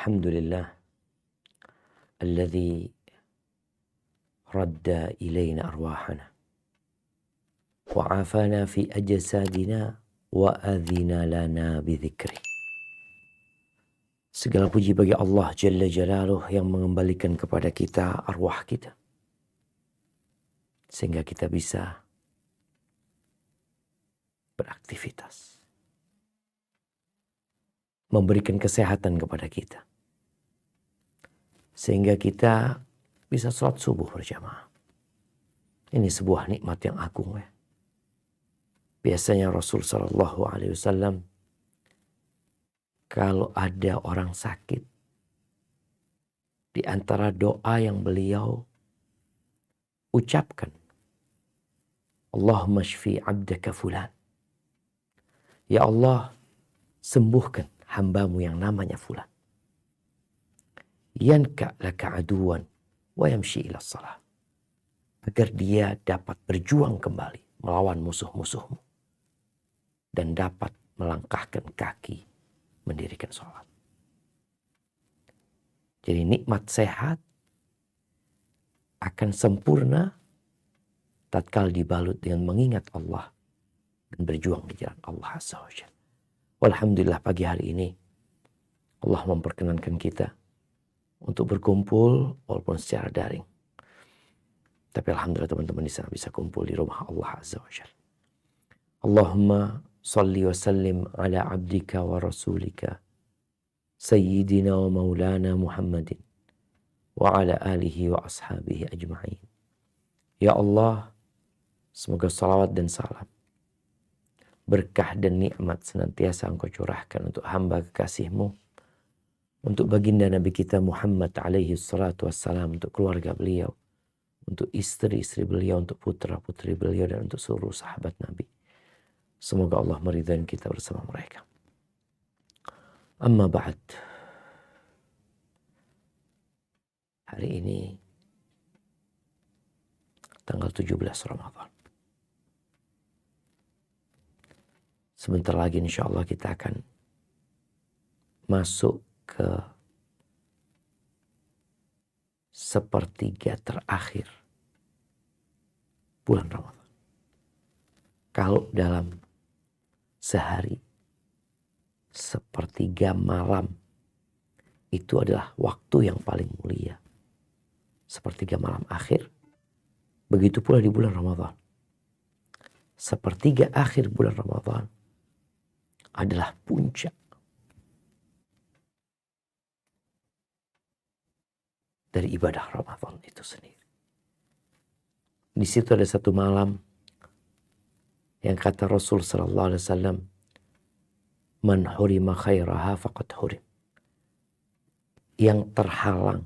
Alhamdulillah alladzi radda ilaina arwahana wa afana fi ajsadina wa adzina lana bidzikri. Segala puji bagi Allah Jalla Jalaluh yang mengembalikan kepada kita arwah kita, sehingga kita bisa beraktivitas, memberikan kesehatan kepada kita, sehingga kita bisa sholat subuh berjamaah. Ini sebuah nikmat yang agung ya. Biasanya Rasul Shallallahu Alaihi Wasallam kalau ada orang sakit, di antara doa yang beliau ucapkan, Allahumma shfi abdaka fulan. Ya Allah, sembuhkan hambamu yang namanya fulan. Yanka laka aduwan wa yamshi ila salah. Agar dia dapat berjuang kembali melawan musuh-musuhmu dan dapat melangkahkan kaki mendirikan sholat. Jadi nikmat sehat akan sempurna tatkala dibalut dengan mengingat Allah dan berjuang di jalan Allah Azza wa Jalla. Alhamdulillah pagi hari ini Allah memperkenankan kita untuk berkumpul walaupun secara daring. Tapi alhamdulillah teman-teman di sana bisa kumpul di rumah Allah Azza wa Jalla. Allahumma salli wa sallim ala abdika wa rasulika sayyidina wa maulana Muhammadin wa ala alihi wa ashabihi ajma'in. Ya Allah, semoga salawat dan salam, berkah dan nikmat senantiasa Engkau curahkan untuk hamba kekasih-Mu, untuk baginda Nabi kita Muhammad alaihi salatu wassalam, untuk keluarga beliau, untuk istri-istri beliau, untuk putra-putri beliau, dan untuk seluruh sahabat Nabi. Semoga Allah meridhai kita bersama mereka. Amma ba'd. Hari ini tanggal 17 Ramadan. Sebentar lagi insya Allah kita akan masuk ke sepertiga terakhir bulan Ramadan. Kalau dalam sehari, sepertiga malam itu adalah waktu yang paling mulia. Sepertiga malam akhir, begitu pula di bulan Ramadan. Sepertiga akhir bulan Ramadan adalah puncak dari ibadah Ramadan itu sendiri. Di situ ada satu malam yang kata Rasul sallallahu alaihi wasallam, man hurima khairaha faqad hurim. Yang terhalang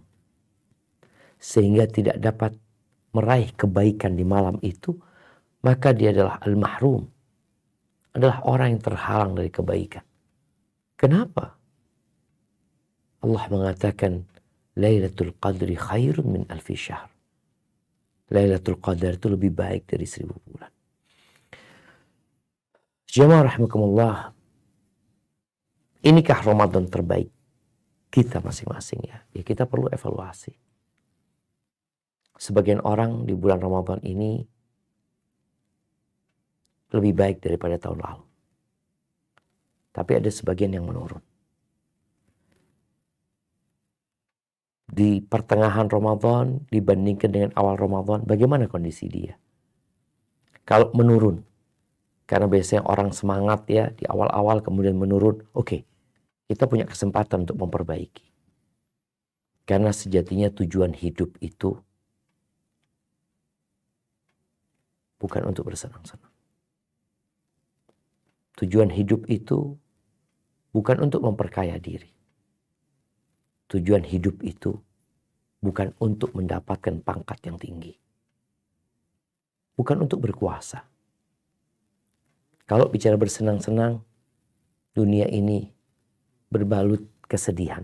sehingga tidak dapat meraih kebaikan di malam itu, maka dia adalah al-mahrum, adalah orang yang terhalang dari kebaikan. Kenapa? Allah mengatakan Lailatul Qadri khairun min alfi syahr. Lailatul Qadar itu lebih baik dari 1000 bulan. Jamaah rahimakumullah, inikah Ramadan terbaik kita masing-masing ya? Ya kita perlu evaluasi. Sebagian orang di bulan Ramadan ini lebih baik daripada tahun lalu. Tapi ada sebagian yang menurun. Di pertengahan Ramadan dibandingkan dengan awal Ramadan, bagaimana kondisi dia? Kalau menurun, karena biasanya orang semangat ya di awal-awal kemudian menurun, oke, kita punya kesempatan untuk memperbaiki. Karena sejatinya tujuan hidup itu bukan untuk bersenang-senang. Tujuan hidup itu bukan untuk memperkaya diri. Tujuan hidup itu bukan untuk mendapatkan pangkat yang tinggi. Bukan untuk berkuasa. Kalau bicara bersenang-senang, dunia ini berbalut kesedihan.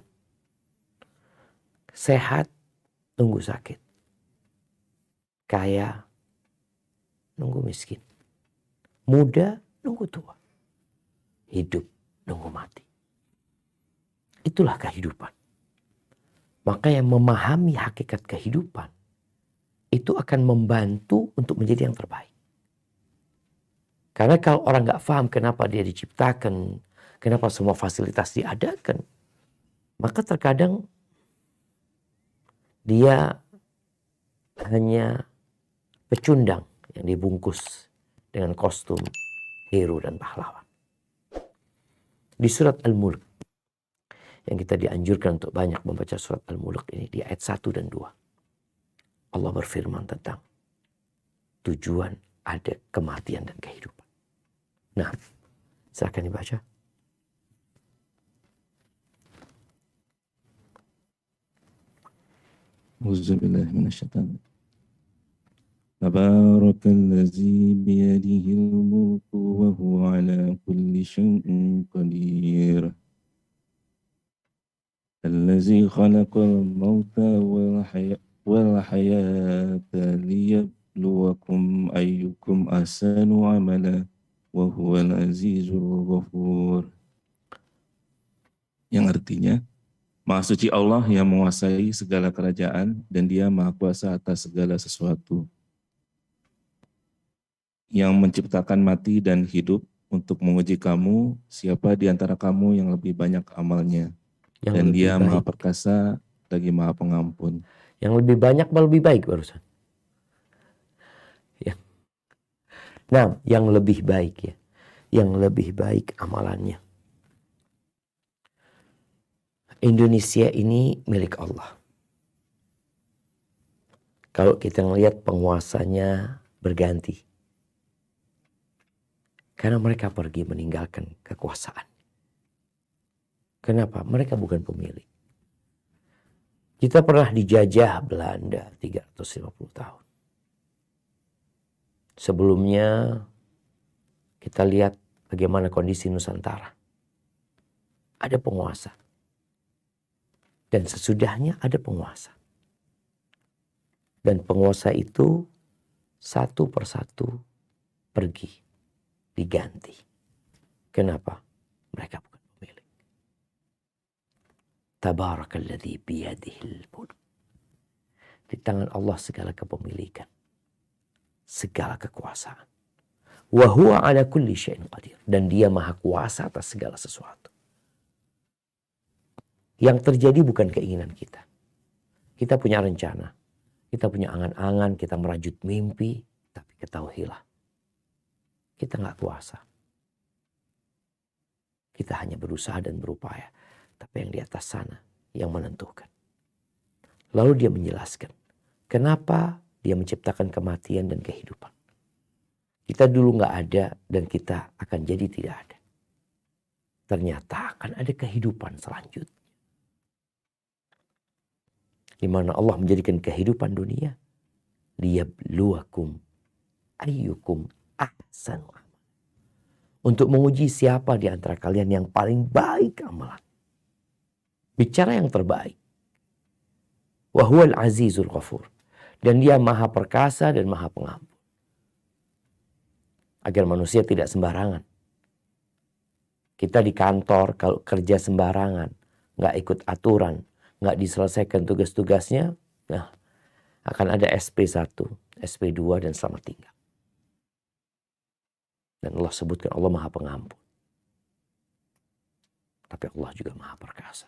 Sehat, nunggu sakit. Kaya, nunggu miskin. Muda, nunggu tua. Hidup, nunggu mati. Itulah kehidupan. Maka yang memahami hakikat kehidupan itu akan membantu untuk menjadi yang terbaik. Karena kalau orang nggak paham kenapa dia diciptakan, kenapa semua fasilitas diadakan, maka terkadang dia hanya pecundang yang dibungkus dengan kostum hero dan pahlawan. Di surat Al-Mulk, yang kita dianjurkan untuk banyak membaca surat Al-Mulk ini, di ayat 1 dan 2. Allah berfirman tentang tujuan ada kematian dan kehidupan. Nah, silakan dibaca. Auzubillahi minasyaitonir. Tabarakalladzi biyadihil mulku wa huwa ala kulli syai'in qadir. Allazi khalaqal mauta wal hayata liyabluwakum ayyukum ahsanu amala wa huwal azizul ghafur. Yang artinya, Maha suci Allah yang menguasai segala kerajaan dan Dia Maha kuasa atas segala sesuatu. Yang menciptakan mati dan hidup untuk menguji kamu, siapa di antara kamu yang lebih banyak amalnya. Dan Dia Maha perkasa lagi Maha pengampun. Yang lebih banyak atau lebih baik barusan? Ya. Nah, yang lebih baik ya. Yang lebih baik amalannya. Indonesia ini milik Allah. Kalau kita melihat penguasanya berganti. Karena mereka pergi meninggalkan kekuasaan. Kenapa? Mereka bukan pemilik. Kita pernah dijajah Belanda 350 tahun. Sebelumnya kita lihat bagaimana kondisi Nusantara. Ada penguasa. Dan sesudahnya ada penguasa. Dan penguasa itu satu persatu pergi, diganti. Kenapa? Mereka bukan pemilik. Tabarakalladzi biyadihil mulk. Di tangan Allah segala kepemilikan, segala kekuasaan. Wa huwa ala kulli syai'in qadir. Dan Dia Maha kuasa atas segala sesuatu. Yang terjadi bukan keinginan kita. Kita punya rencana. Kita punya angan-angan, kita merajut mimpi. Tapi ketahuilah, kita nggak kuasa. Kita hanya berusaha dan berupaya. Tapi yang di atas sana yang menentukan. Lalu Dia menjelaskan. Kenapa Dia menciptakan kematian dan kehidupan. Kita dulu nggak ada dan kita akan jadi tidak ada. Ternyata akan ada kehidupan selanjutnya. Di mana Allah menjadikan kehidupan dunia liyabluwakum ayyukum ahsanu amal. Untuk menguji siapa di antara kalian yang paling baik amalan. Bicara yang terbaik. Wa huwal azizul ghafur. Dan Dia Maha perkasa dan Maha pengampun. Agar manusia tidak sembarangan. Kita di kantor kalau kerja sembarangan, nggak ikut aturan, nggak diselesaikan tugas-tugasnya, nah akan ada SP1, SP2 dan selamat tinggal. Dan Allah sebutkan Allah Maha Pengampun. Tapi Allah juga Maha Perkasa.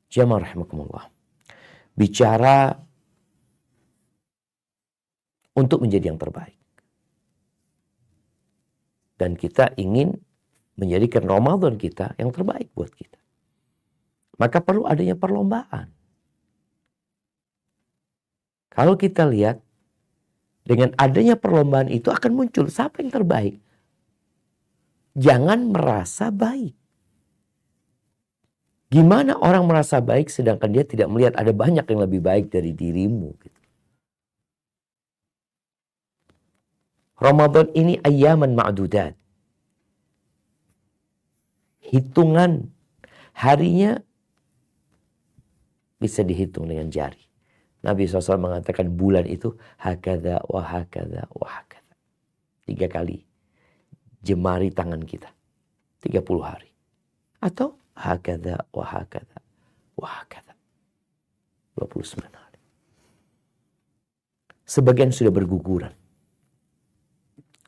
Jamaah rahimakumullah. Bicara untuk menjadi yang terbaik. Dan kita ingin menjadikan Ramadan kita yang terbaik buat kita. Maka perlu adanya perlombaan. Kalau kita lihat, dengan adanya perlombaan itu akan muncul siapa yang terbaik. Jangan merasa baik. Gimana orang merasa baik sedangkan dia tidak melihat ada banyak yang lebih baik dari dirimu. Ramadan ini ayyaman ma'dudat. Hitungan harinya bisa dihitung dengan jari. Nabi SAW mengatakan bulan itu hakadha wa hakadha wa hakadha. 3 kali jemari tangan kita. 30 hari. Atau hakadha wa hakadha Wah, kata 29 hari. Sebagian sudah berguguran.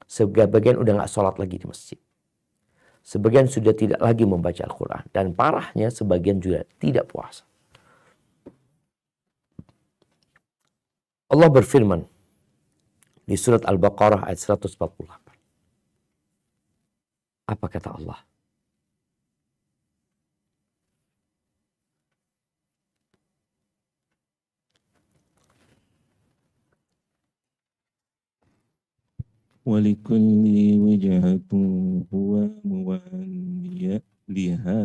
Sebagian udah gak sholat lagi di masjid. Sebagian sudah tidak lagi membaca Al-Quran. Dan parahnya sebagian juga tidak puasa. Allah berfirman di surat Al-Baqarah ayat 148. Apa kata Allah? ولكل وجهة هو موليها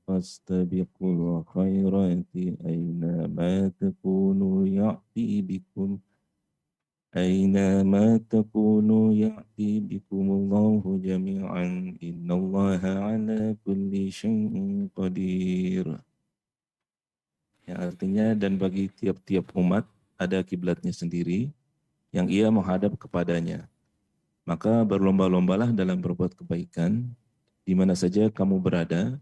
فاستبقوا الخيرات أينما تكونوا يأتي بكم الله جميعا إن الله على كل شيء قدير. Yang artinya, dan bagi tiap-tiap umat ada kiblatnya sendiri yang ia menghadap kepadanya. Maka berlomba-lombalah dalam berbuat kebaikan, di mana saja kamu berada,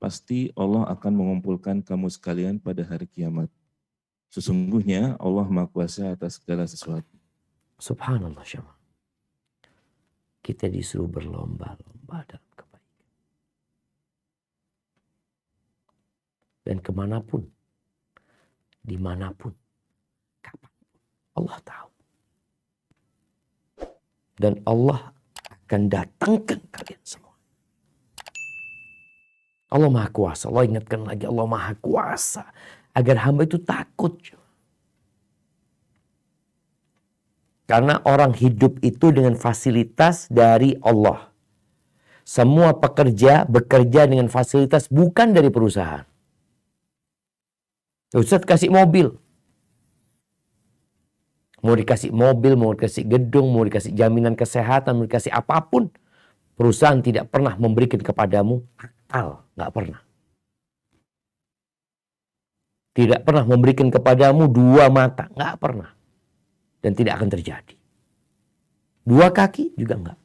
pasti Allah akan mengumpulkan kamu sekalian pada hari kiamat. Sesungguhnya Allah Maha Kuasa atas segala sesuatu. Subhanallah, syama. Kita disuruh berlomba-lomba dalam kebaikan. Dan kemanapun, dimanapun, kapanpun, Allah tahu. Dan Allah akan datangkan kalian semua. Allah Maha Kuasa. Allah ingatkan lagi, Allah Maha Kuasa. Agar hamba itu takut. Karena orang hidup itu dengan fasilitas dari Allah. Semua pekerja bekerja dengan fasilitas bukan dari perusahaan. Ustaz kasih mobil. Mau dikasih mobil, mau dikasih gedung, mau dikasih jaminan kesehatan, mau dikasih apapun. Perusahaan tidak pernah memberikan kepadamu akal. Nggak pernah. Tidak pernah memberikan kepadamu dua mata. Nggak pernah. Dan tidak akan terjadi. Dua kaki juga enggak.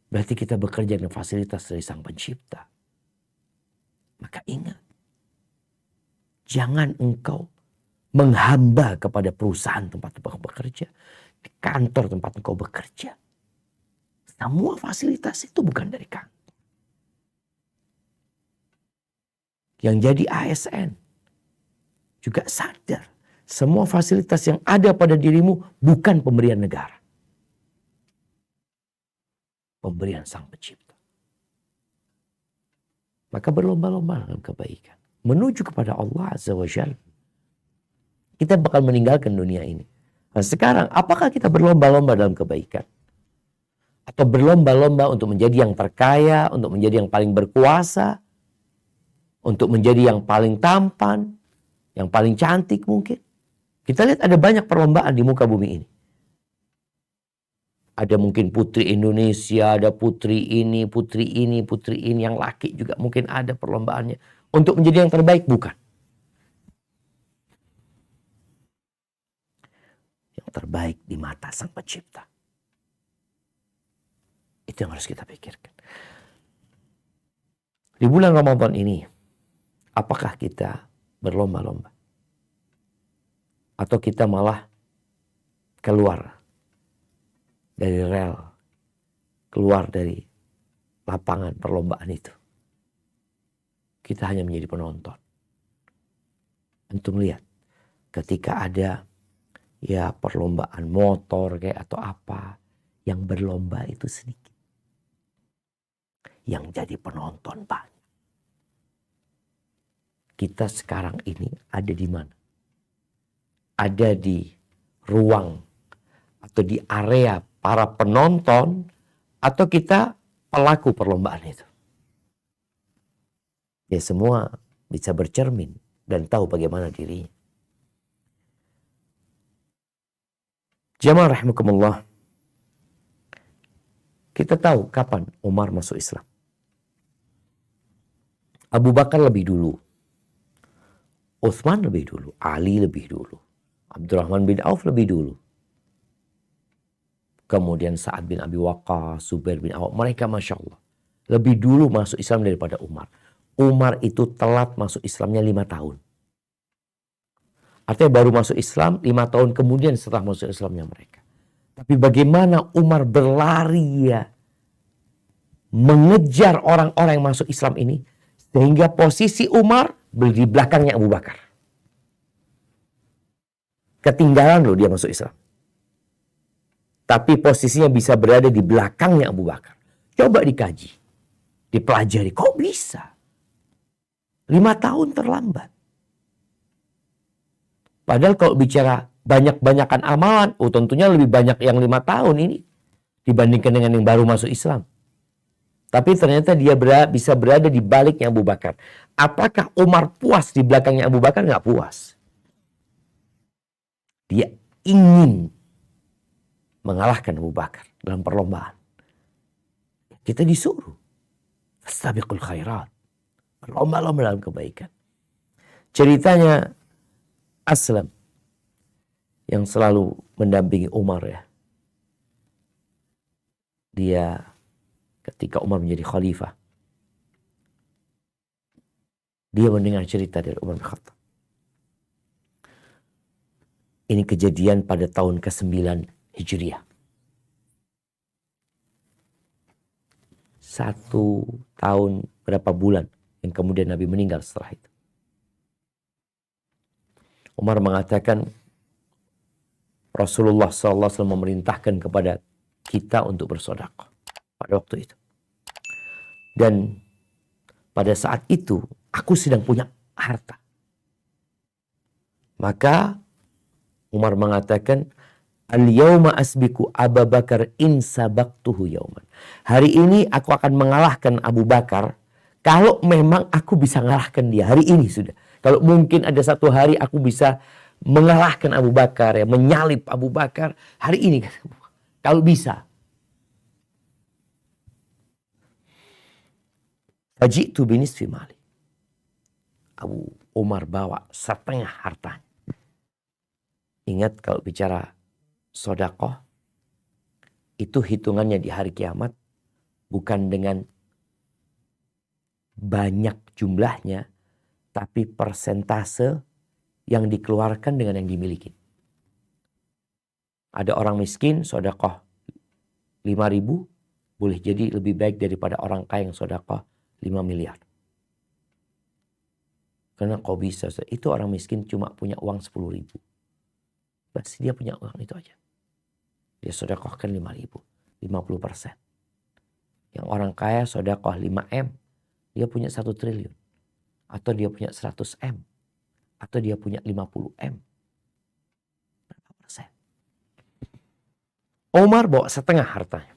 Berarti kita bekerja dengan fasilitas dari Sang Pencipta. Maka ingat. Jangan engkau menghamba kepada perusahaan tempat engkau bekerja. Di kantor tempat engkau bekerja. Semua fasilitas itu bukan dari kantor. Yang jadi ASN juga sadar. Semua fasilitas yang ada pada dirimu bukan pemberian negara. Pemberian Sang Pencipta. Maka berlomba-lomba dalam kebaikan. Menuju kepada Allah Azza wa Jalla. Kita bakal meninggalkan dunia ini. Nah, sekarang apakah kita berlomba-lomba dalam kebaikan? Atau berlomba-lomba untuk menjadi yang terkaya, untuk menjadi yang paling berkuasa, untuk menjadi yang paling tampan, yang paling cantik mungkin? Kita lihat ada banyak perlombaan di muka bumi ini. Ada mungkin putri Indonesia, ada putri ini, putri ini, putri ini. Yang laki juga mungkin ada perlombaannya. Untuk menjadi yang terbaik, bukan. Yang terbaik di mata Sang Pencipta. Itu yang harus kita pikirkan. Di bulan Ramadan ini, apakah kita berlomba-lomba? Atau kita malah keluar dari rel, keluar dari lapangan perlombaan itu. Kita hanya menjadi penonton. Antum lihat, ketika ada ya perlombaan motor kayak atau apa, yang berlomba itu sedikit. Yang jadi penonton banyak. Kita sekarang ini ada di mana? Ada di ruang atau di area para penonton, atau kita pelaku perlombaan itu? Ya semua bisa bercermin dan tahu bagaimana dirinya. Jamaah rahimakumullah. Kita tahu kapan Umar masuk Islam. Abu Bakar lebih dulu. Utsman lebih dulu. Ali lebih dulu. Abdurrahman bin Auf lebih dulu. Kemudian Sa'ad bin Abi Waqqas, Zubair bin Awam. Mereka Masya Allah. Lebih dulu masuk Islam daripada Umar. Umar itu telat masuk Islamnya 5 tahun. Artinya baru masuk Islam 5 tahun kemudian setelah masuk Islamnya mereka. Tapi bagaimana Umar berlari ya, mengejar orang-orang yang masuk Islam ini, sehingga posisi Umar di belakangnya Abu Bakar. Ketinggalan loh dia masuk Islam. Tapi posisinya bisa berada di belakangnya Abu Bakar. Coba dikaji, dipelajari, kok bisa? 5 tahun terlambat. Padahal kalau bicara banyak-banyakan amalan, tentunya lebih banyak yang 5 tahun ini dibandingkan dengan yang baru masuk Islam. Tapi ternyata dia bisa berada di baliknya Abu Bakar. Apakah Umar puas di belakangnya Abu Bakar? Nggak puas. Dia ingin mengalahkan Abu Bakar dalam perlombaan. Kita disuruh fastabiqul khairat, berlomba-lomba dalam kebaikan. Ceritanya Aslam yang selalu mendampingi Umar ya. Dia ketika Umar menjadi khalifah, dia mendengar cerita dari Umar bin Khattab. Ini kejadian pada tahun ke-9 Hijriah. 1 tahun berapa bulan yang kemudian Nabi meninggal setelah itu. Umar mengatakan Rasulullah SAW memerintahkan kepada kita untuk bersedekah pada waktu itu. Dan pada saat itu aku sedang punya harta. Maka Umar mengatakan, al-yawma asbiku Abu Bakar in sabaqtuhu yawman. Hari ini aku akan mengalahkan Abu Bakar kalau memang aku bisa mengalahkan dia. Hari ini sudah. Kalau mungkin ada satu hari aku bisa mengalahkan Abu Bakar, ya, menyalib Abu Bakar, hari ini kan. Kalau bisa. Faji'tu binisfi mali. Abu Umar bawa setengah hartanya. Ingat kalau bicara sedekah, itu hitungannya di hari kiamat bukan dengan banyak jumlahnya, tapi persentase yang dikeluarkan dengan yang dimiliki. Ada orang miskin sedekah 5.000, boleh jadi lebih baik daripada orang kaya yang sedekah 5 miliar. Karena kok bisa, itu orang miskin cuma punya uang 10.000. Bas dia punya uang itu aja. Dia sedekahkan 5.000, 50%. Yang orang kaya sedekah 5M, dia punya 1 triliun. Atau dia punya 100M. Atau dia punya 50M. Berapa persen? Umar bawa setengah hartanya.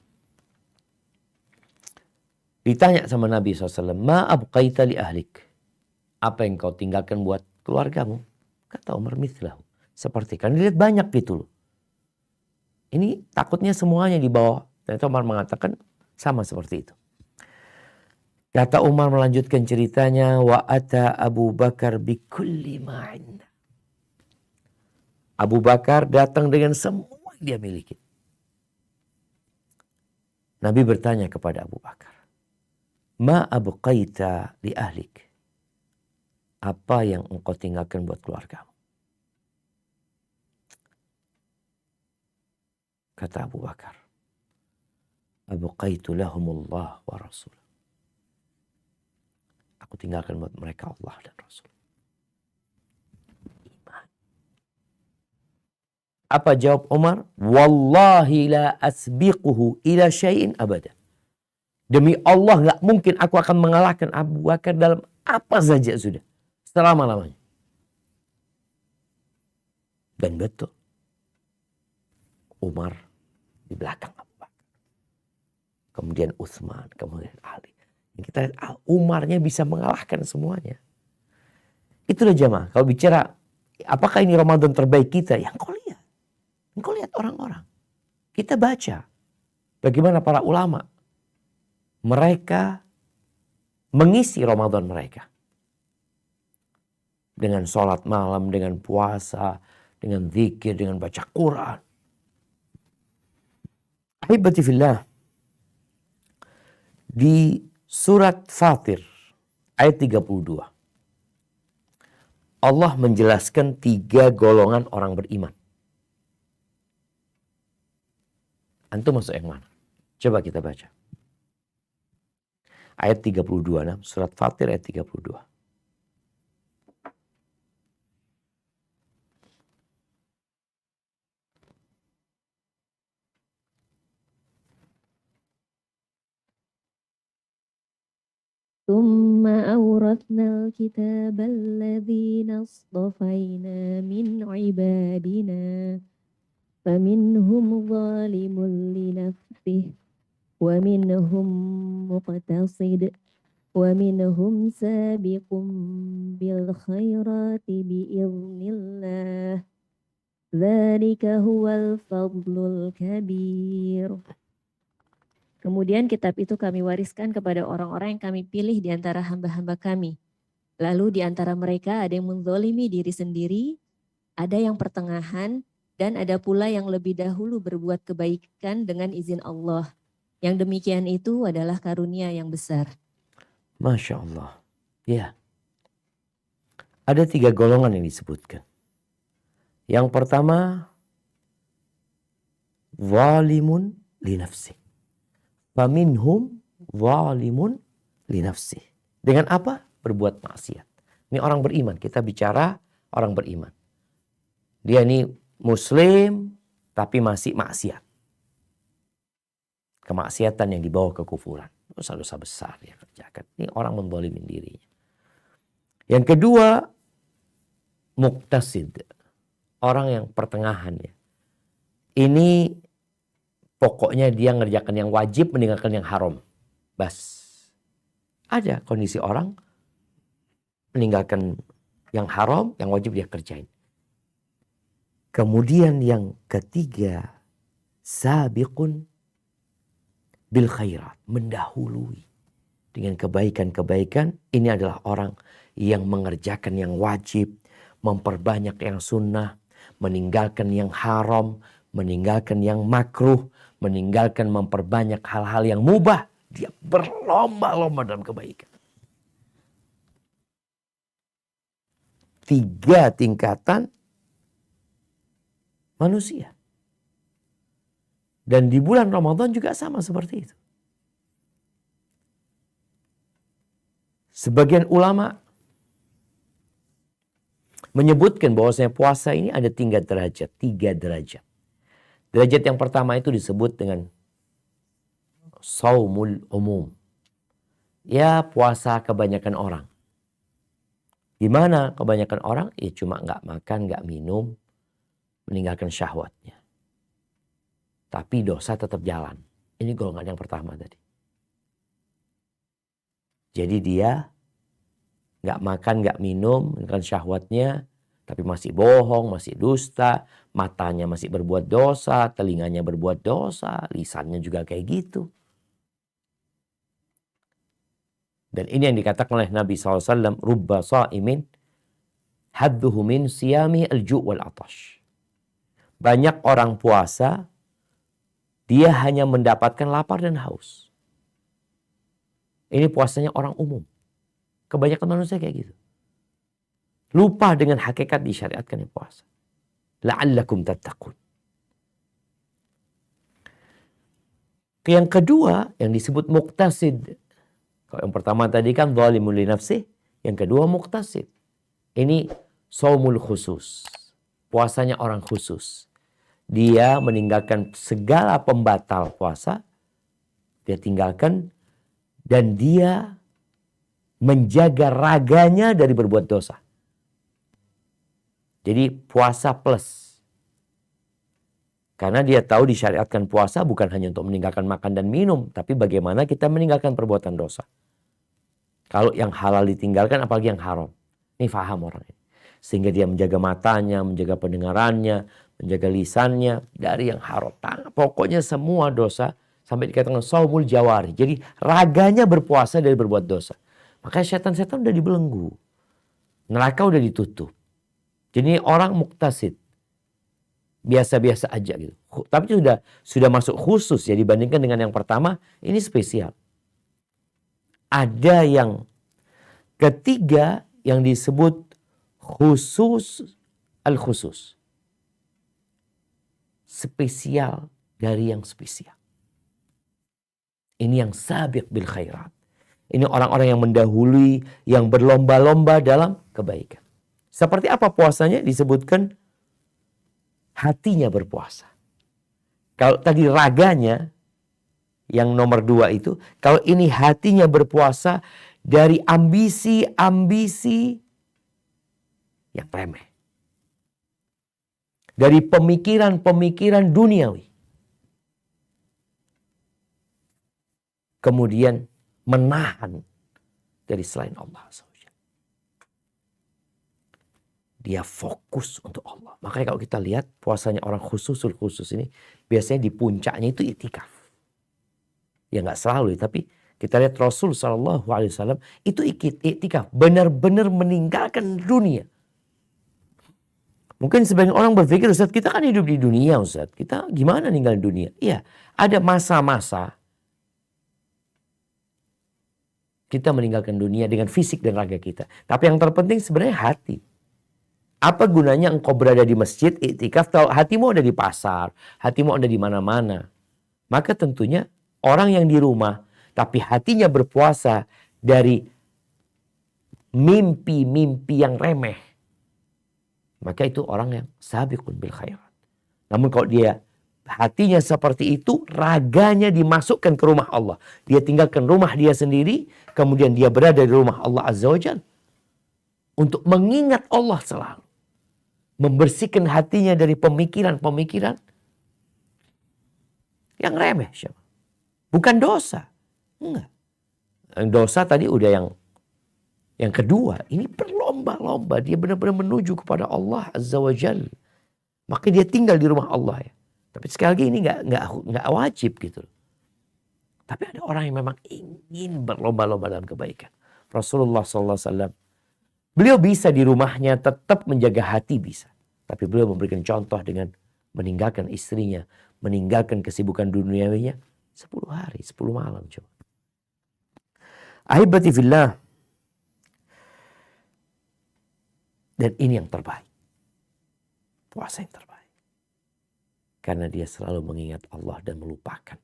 Ditanya sama Nabi SAW, ma abqaita li ahlik? Apa yang kau tinggalkan buat keluargamu? Kata Umar, mithlahu. Seperti kan dilihat banyak gitu loh. Ini takutnya semuanya di bawah. Ternyata Umar mengatakan sama seperti itu. Kata Umar melanjutkan ceritanya, wa ata Abu Bakar bikulli ma inda. Abu Bakar datang dengan semua yang dia miliki. Nabi bertanya kepada Abu Bakar, ma abqaita li ahlik? Apa yang engkau tinggalkan buat keluargamu? Kata Abu Bakar, abqaitu lahumullah wa rasul. Aku tinggalkan buat mereka Allah dan Rasul. Iman. Apa jawab Umar? Wallahi la asbiquhu ila syai'in abada. Demi Allah gak mungkin aku akan mengalahkan Abu Bakar dalam apa saja sudah. Selama-lamanya. Dan betul. Umar di belakang Abu Bakar. Kemudian Utsman, kemudian Ali. Kita lihat Umarnya bisa mengalahkan semuanya. Itulah jamaah. Kalau bicara apakah ini Ramadan terbaik kita? Yang kau lihat. Engkau lihat orang-orang. Kita baca bagaimana para ulama. Mereka mengisi Ramadan mereka. Dengan sholat malam, dengan puasa, dengan zikir, dengan baca Quran. Ahibati fillah. Di Surat Fatir ayat 32. Allah menjelaskan 3 golongan orang beriman. Antum masuk yang mana? Coba kita baca. Ayat 32, nah, surat Fatir ayat 32. ثم أورثنا الكتاب الذين اصطفينا من عبادنا فمنهم ظالم لنفسه ومنهم مقتصد ومنهم سابق بالخيرات بإذن الله ذلك هو الفضل الكبير. Kemudian kitab itu kami wariskan kepada orang-orang yang kami pilih di antara hamba-hamba kami. Lalu di antara mereka ada yang menzolimi diri sendiri, ada yang pertengahan, dan ada pula yang lebih dahulu berbuat kebaikan dengan izin Allah. Yang demikian itu adalah karunia yang besar. Masya Allah. Ya. Ada 3 golongan yang disebutkan. Yang pertama, zalimun li nafsih. Faminhum zalimun li nafsih. Dengan apa? Berbuat maksiat. Ini orang beriman. Kita bicara orang beriman. Dia ini muslim tapi masih maksiat. Kemaksiatan yang dibawa ke kufuran. Dosa-dosa besar dia kerjakan. Ini orang menzalimi dirinya. Yang kedua, muqtasid. Orang yang pertengahan ya. Ini pokoknya dia ngerjakan yang wajib, meninggalkan yang haram. Bas. Ada kondisi orang meninggalkan yang haram, yang wajib dia kerjain. Kemudian yang ketiga, sabiqun bil khairat, mendahului dengan kebaikan-kebaikan. Ini adalah orang yang mengerjakan yang wajib, memperbanyak yang sunnah, meninggalkan yang haram, meninggalkan yang makruh, meninggalkan memperbanyak hal-hal yang mubah. Dia berlomba-lomba dalam kebaikan. 3 tingkatan manusia. Dan di bulan Ramadan juga sama seperti itu. Sebagian ulama menyebutkan bahwasanya puasa ini ada 3 derajat. 3 derajat. Derajat yang pertama itu disebut dengan saumul umum. Ya, puasa kebanyakan orang. Gimana kebanyakan orang? Ya cuma nggak makan, nggak minum, meninggalkan syahwatnya. Tapi dosa tetap jalan. Ini golongan yang pertama tadi. Jadi dia nggak makan, nggak minum, meninggalkan syahwatnya, tapi masih bohong, masih dusta, matanya masih berbuat dosa, telinganya berbuat dosa, lisannya juga kayak gitu. Dan ini yang dikatakan oleh Nabi SAW, rubba sa'imin hadduhu min siyami al-ju' wal atash. Banyak orang puasa, dia hanya mendapatkan lapar dan haus. Ini puasanya orang umum. Kebanyakan manusia kayak gitu. Lupa dengan hakikat disyariatkan yang puasa. La'allakum tattaqun. Yang kedua yang disebut muqtasid. Kalau yang pertama tadi kan zalimul li nafsih, yang kedua muqtasid. Ini saumul khusus. Puasanya orang khusus. Dia meninggalkan segala pembatal puasa. Dia tinggalkan dan dia menjaga raganya dari berbuat dosa. Jadi puasa plus. Karena dia tahu disyariatkan puasa bukan hanya untuk meninggalkan makan dan minum. Tapi bagaimana kita meninggalkan perbuatan dosa. Kalau yang halal ditinggalkan apalagi yang haram. Ini faham orang ini. Sehingga dia menjaga matanya, menjaga pendengarannya, menjaga lisannya dari yang haram. Pokoknya semua dosa sampai dikatakan saumul jawari. Jadi raganya berpuasa dari berbuat dosa. Makanya setan-setan udah dibelenggu. Neraka udah ditutup. Jadi orang muktasid. Biasa-biasa aja gitu. Tapi sudah masuk khusus ya dibandingkan dengan yang pertama. Ini spesial. Ada yang Ketiga yang disebut khusus al-khusus. Spesial dari yang spesial. Ini yang sabiq bil khairat. Ini orang-orang yang mendahului, yang berlomba-lomba dalam kebaikan. Seperti apa puasanya? Disebutkan hatinya berpuasa. Kalau tadi raganya, yang nomor 2 itu, kalau ini hatinya berpuasa dari ambisi-ambisi yang remeh. Dari pemikiran-pemikiran duniawi. Kemudian menahan dari selain Allah. Dia fokus untuk Allah. Makanya kalau kita lihat puasanya orang khusus ini, biasanya di puncaknya itu iktikaf. Ya nggak selalu, tapi kita lihat Rasul SAW itu iktikaf. Benar-benar meninggalkan dunia. Mungkin sebagian orang berpikir, Ustaz, kita kan hidup di dunia, Ustaz. Kita gimana ninggalin dunia? Iya, ada masa-masa kita meninggalkan dunia dengan fisik dan raga kita. Tapi yang terpenting sebenarnya hati. Apa gunanya engkau berada di masjid, iktikaf, tahu hatimu ada di pasar, hatimu ada di mana-mana. Maka tentunya orang yang di rumah, tapi hatinya berpuasa dari mimpi-mimpi yang remeh. Maka itu orang yang sabiqun bil khairat. Namun kalau dia hatinya seperti itu, raganya dimasukkan ke rumah Allah. Dia tinggalkan rumah dia sendiri, kemudian dia berada di rumah Allah Azza wa Jalla. Untuk mengingat Allah selalu. Membersihkan hatinya dari pemikiran-pemikiran yang remeh. Bukan dosa. Enggak. Yang dosa tadi udah yang kedua. Ini berlomba-lomba. Dia benar-benar menuju kepada Allah Azza wa Jalla. Maka dia tinggal di rumah Allah ya. Tapi sekali lagi ini nggak wajib gitu. Tapi ada orang yang memang ingin berlomba-lomba dalam kebaikan. Rasulullah SAW, beliau bisa di rumahnya tetap menjaga hati bisa. Tapi beliau memberikan contoh dengan meninggalkan istrinya, meninggalkan kesibukan duniawinya 10 hari, 10 malam coba. Ahibati fillah. Dan ini yang terbaik. Puasa yang terbaik. Karena dia selalu mengingat Allah dan melupakan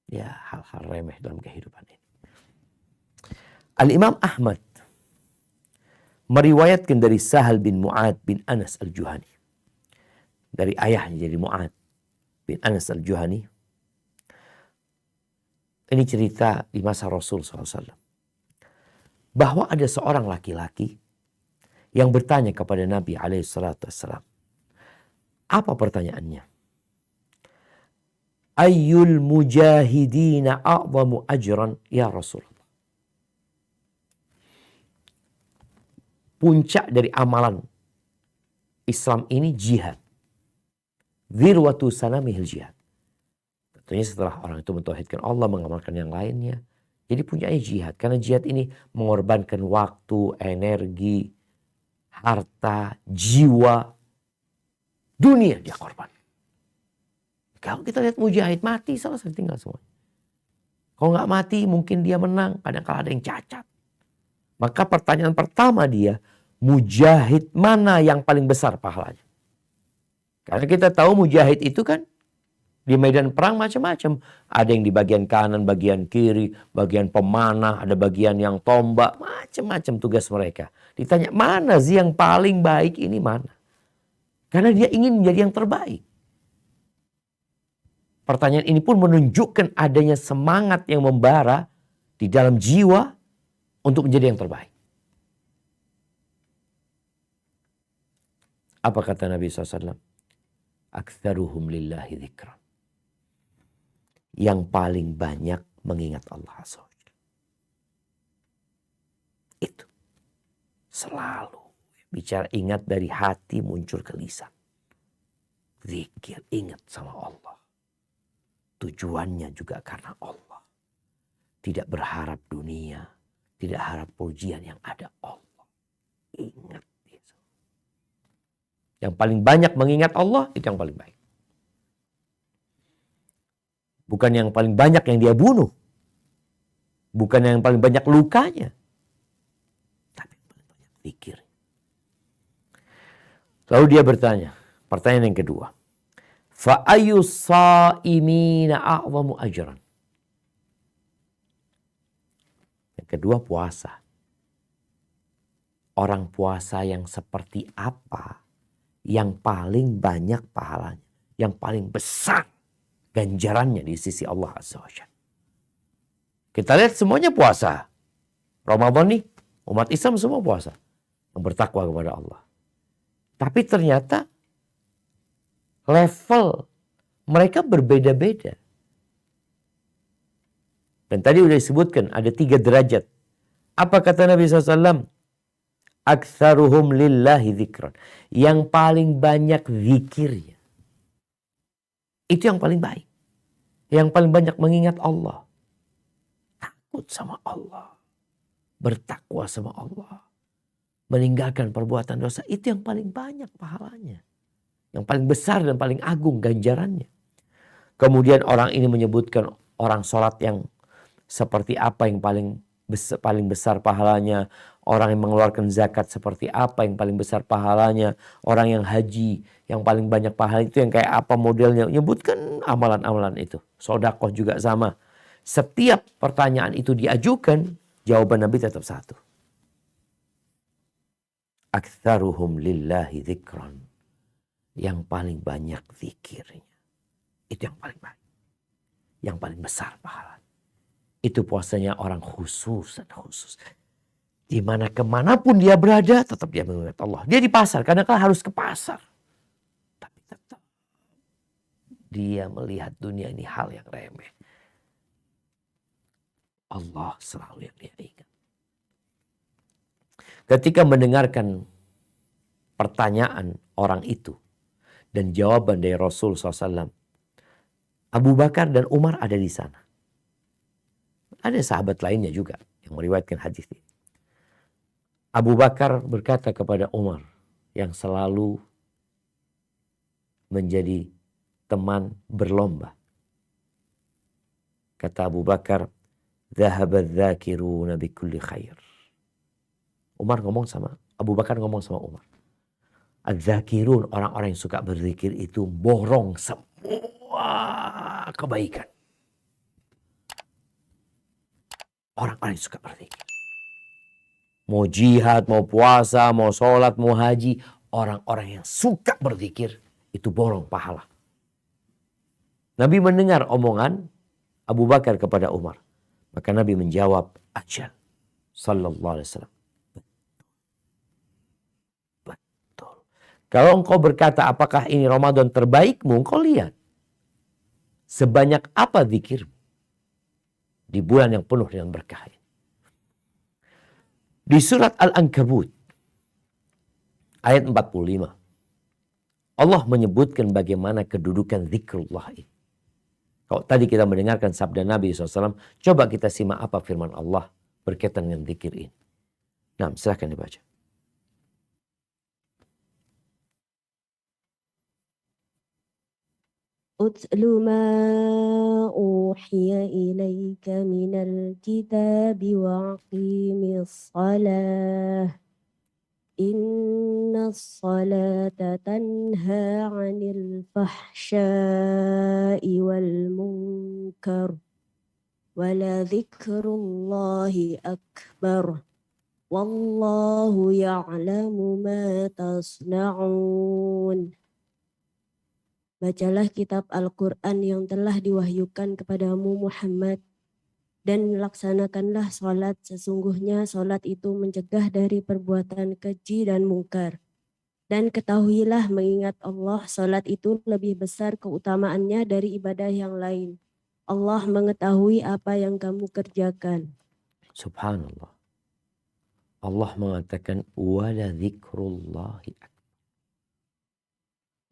ya hal-hal remeh dalam kehidupan ini. Al-Imam Ahmad meriwayatkan dari Sahal bin Mu'ad bin Anas al-Juhani. Dari ayahnya jadi Mu'ad bin Anas al-Juhani. Ini cerita di masa Rasul SAW. Bahwa ada seorang laki-laki yang bertanya kepada Nabi SAW. Apa pertanyaannya? Ayyul mujahidina a'zamu ajran ya Rasulullah. Puncak dari amalan Islam ini jihad. Dzirwatu sanamihil jihad. Tentunya setelah orang itu mentauhidkan Allah, mengamalkan yang lainnya. Jadi puncaknya jihad. Karena jihad ini mengorbankan waktu, energi, harta, jiwa, dunia dia korban. Kalau kita lihat mujahid mati, selesai tinggal semua. Kalau nggak mati mungkin dia menang, kadang-kadang ada yang cacat. Maka pertanyaan pertama dia, mujahid mana yang paling besar pahalanya? Karena kita tahu mujahid itu kan di medan perang macam-macam. Ada yang di bagian kanan, bagian kiri, bagian pemanah, ada bagian yang tombak, macam-macam tugas mereka. Ditanya mana sih yang paling baik ini mana? Karena dia ingin menjadi yang terbaik. Pertanyaan ini pun menunjukkan adanya semangat yang membara di dalam jiwa untuk menjadi yang terbaik. Apa kata Nabi SAW? Aktsaruhum lillahi dzikran. Yang paling banyak mengingat Allah SWT. Itu. Selalu. Bicara ingat dari hati muncul ke lisan. Zikir, ingat sama Allah. Tujuannya juga karena Allah. Tidak berharap dunia. Tidak harap pujian yang ada Allah. Ingat. Yang paling banyak mengingat Allah, itu yang paling baik. Bukan yang paling banyak yang dia bunuh. Bukan yang paling banyak lukanya. zikir. Lalu dia bertanya, pertanyaan yang kedua. Fa ayyus shaimina a'zamu ajran. Yang kedua puasa. Orang puasa yang seperti apa yang paling banyak pahalanya, yang paling besar ganjarannya di sisi Allah Azza wa Jalla. Kita lihat semuanya puasa. Ramadan nih, umat Islam semua puasa. Yang bertakwa kepada Allah. Tapi ternyata level mereka berbeda-beda. Dan tadi sudah disebutkan ada 3 derajat. Apa kata Nabi SAW? Aktsaruhum lillahi dzikran. Yang paling banyak zikirnya. Itu yang paling baik. Yang paling banyak mengingat Allah. Takut sama Allah. Bertakwa sama Allah. Meninggalkan perbuatan dosa. Itu yang paling banyak pahalanya. Yang paling besar dan paling agung ganjarannya. Kemudian orang ini menyebutkan orang sholat yang seperti apa yang paling besar pahalanya. Orang yang mengeluarkan zakat seperti apa yang paling besar pahalanya. Orang yang haji yang paling banyak pahala itu yang kayak apa modelnya. Menyebutkan amalan-amalan itu. Sedekah juga sama. Setiap pertanyaan itu diajukan, jawaban Nabi tetap satu. Aktsaruhum lillahi dzikran. Yang paling banyak zikirnya. Itu yang paling baik. Yang paling besar pahala. Itu puasanya orang khusus dan khusus. Dimana kemanapun dia berada, tetap dia mengingat Allah. Dia di pasar, kadang-kadang harus ke pasar. Tapi tetap dia melihat dunia ini hal yang remeh. Allah selalu yang dia ingat. Ketika mendengarkan pertanyaan orang itu dan jawaban dari Rasul SAW, Abu Bakar dan Umar ada di sana. Ada sahabat lainnya juga yang meriwayatkan hadis ini. Abu Bakar berkata kepada Umar yang selalu menjadi teman berlomba. Kata Abu Bakar, "Dhahaba dzakiruna bikulli khair." Abu Bakar ngomong sama Umar. Adz-dzakirun, orang-orang yang suka berzikir itu borong semua kebaikan. Orang-orang yang suka berzikir. Mau jihad, mau puasa, mau sholat, mau haji. Orang-orang yang suka berzikir itu borong pahala. Nabi mendengar omongan Abu Bakar kepada Umar. Maka Nabi menjawab, ajal. Sallallahu alaihi wasallam. Betul. Kalau engkau berkata apakah ini Ramadan terbaikmu, engkau lihat. Sebanyak apa zikirmu di bulan yang penuh dengan berkah ini. Di surat Al-Ankabut ayat 45 Allah menyebutkan bagaimana kedudukan zikrullah ini. Kalau tadi kita mendengarkan sabda Nabi SAW, coba kita simak apa firman Allah berkaitan dengan zikir ini. Nah, silahkan dibaca. أتل ما أوحي إليك من الكتاب وأقيم الصلاة إن الصلاة تنهى عن الفحشاء والمنكر ولذكر الله أكبر والله يعلم ما تصنعون. Bacalah kitab Al-Quran yang telah diwahyukan kepadamu Muhammad dan laksanakanlah sholat, sesungguhnya sholat itu mencegah dari perbuatan keji dan mungkar. Dan ketahuilah mengingat Allah, sholat itu lebih besar keutamaannya dari ibadah yang lain. Allah mengetahui apa yang kamu kerjakan. Subhanallah. Allah mengatakan wala dzikrullahi akbar.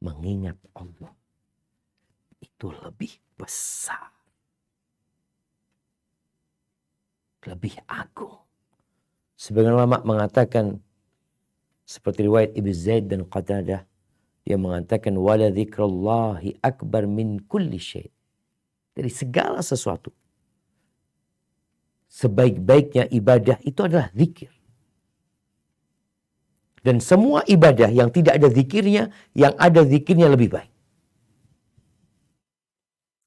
Mengingat Allah itu lebih besar, lebih agung. Sebagian ulama mengatakan seperti riwayat Ibnu Zaid dan Qatadah, dia mengatakan wala dzikrullahi akbar min kulli syai'. Dari segala sesuatu. Sebaik-baiknya ibadah itu adalah zikir. Dan semua ibadah yang tidak ada zikirnya, yang ada zikirnya lebih baik.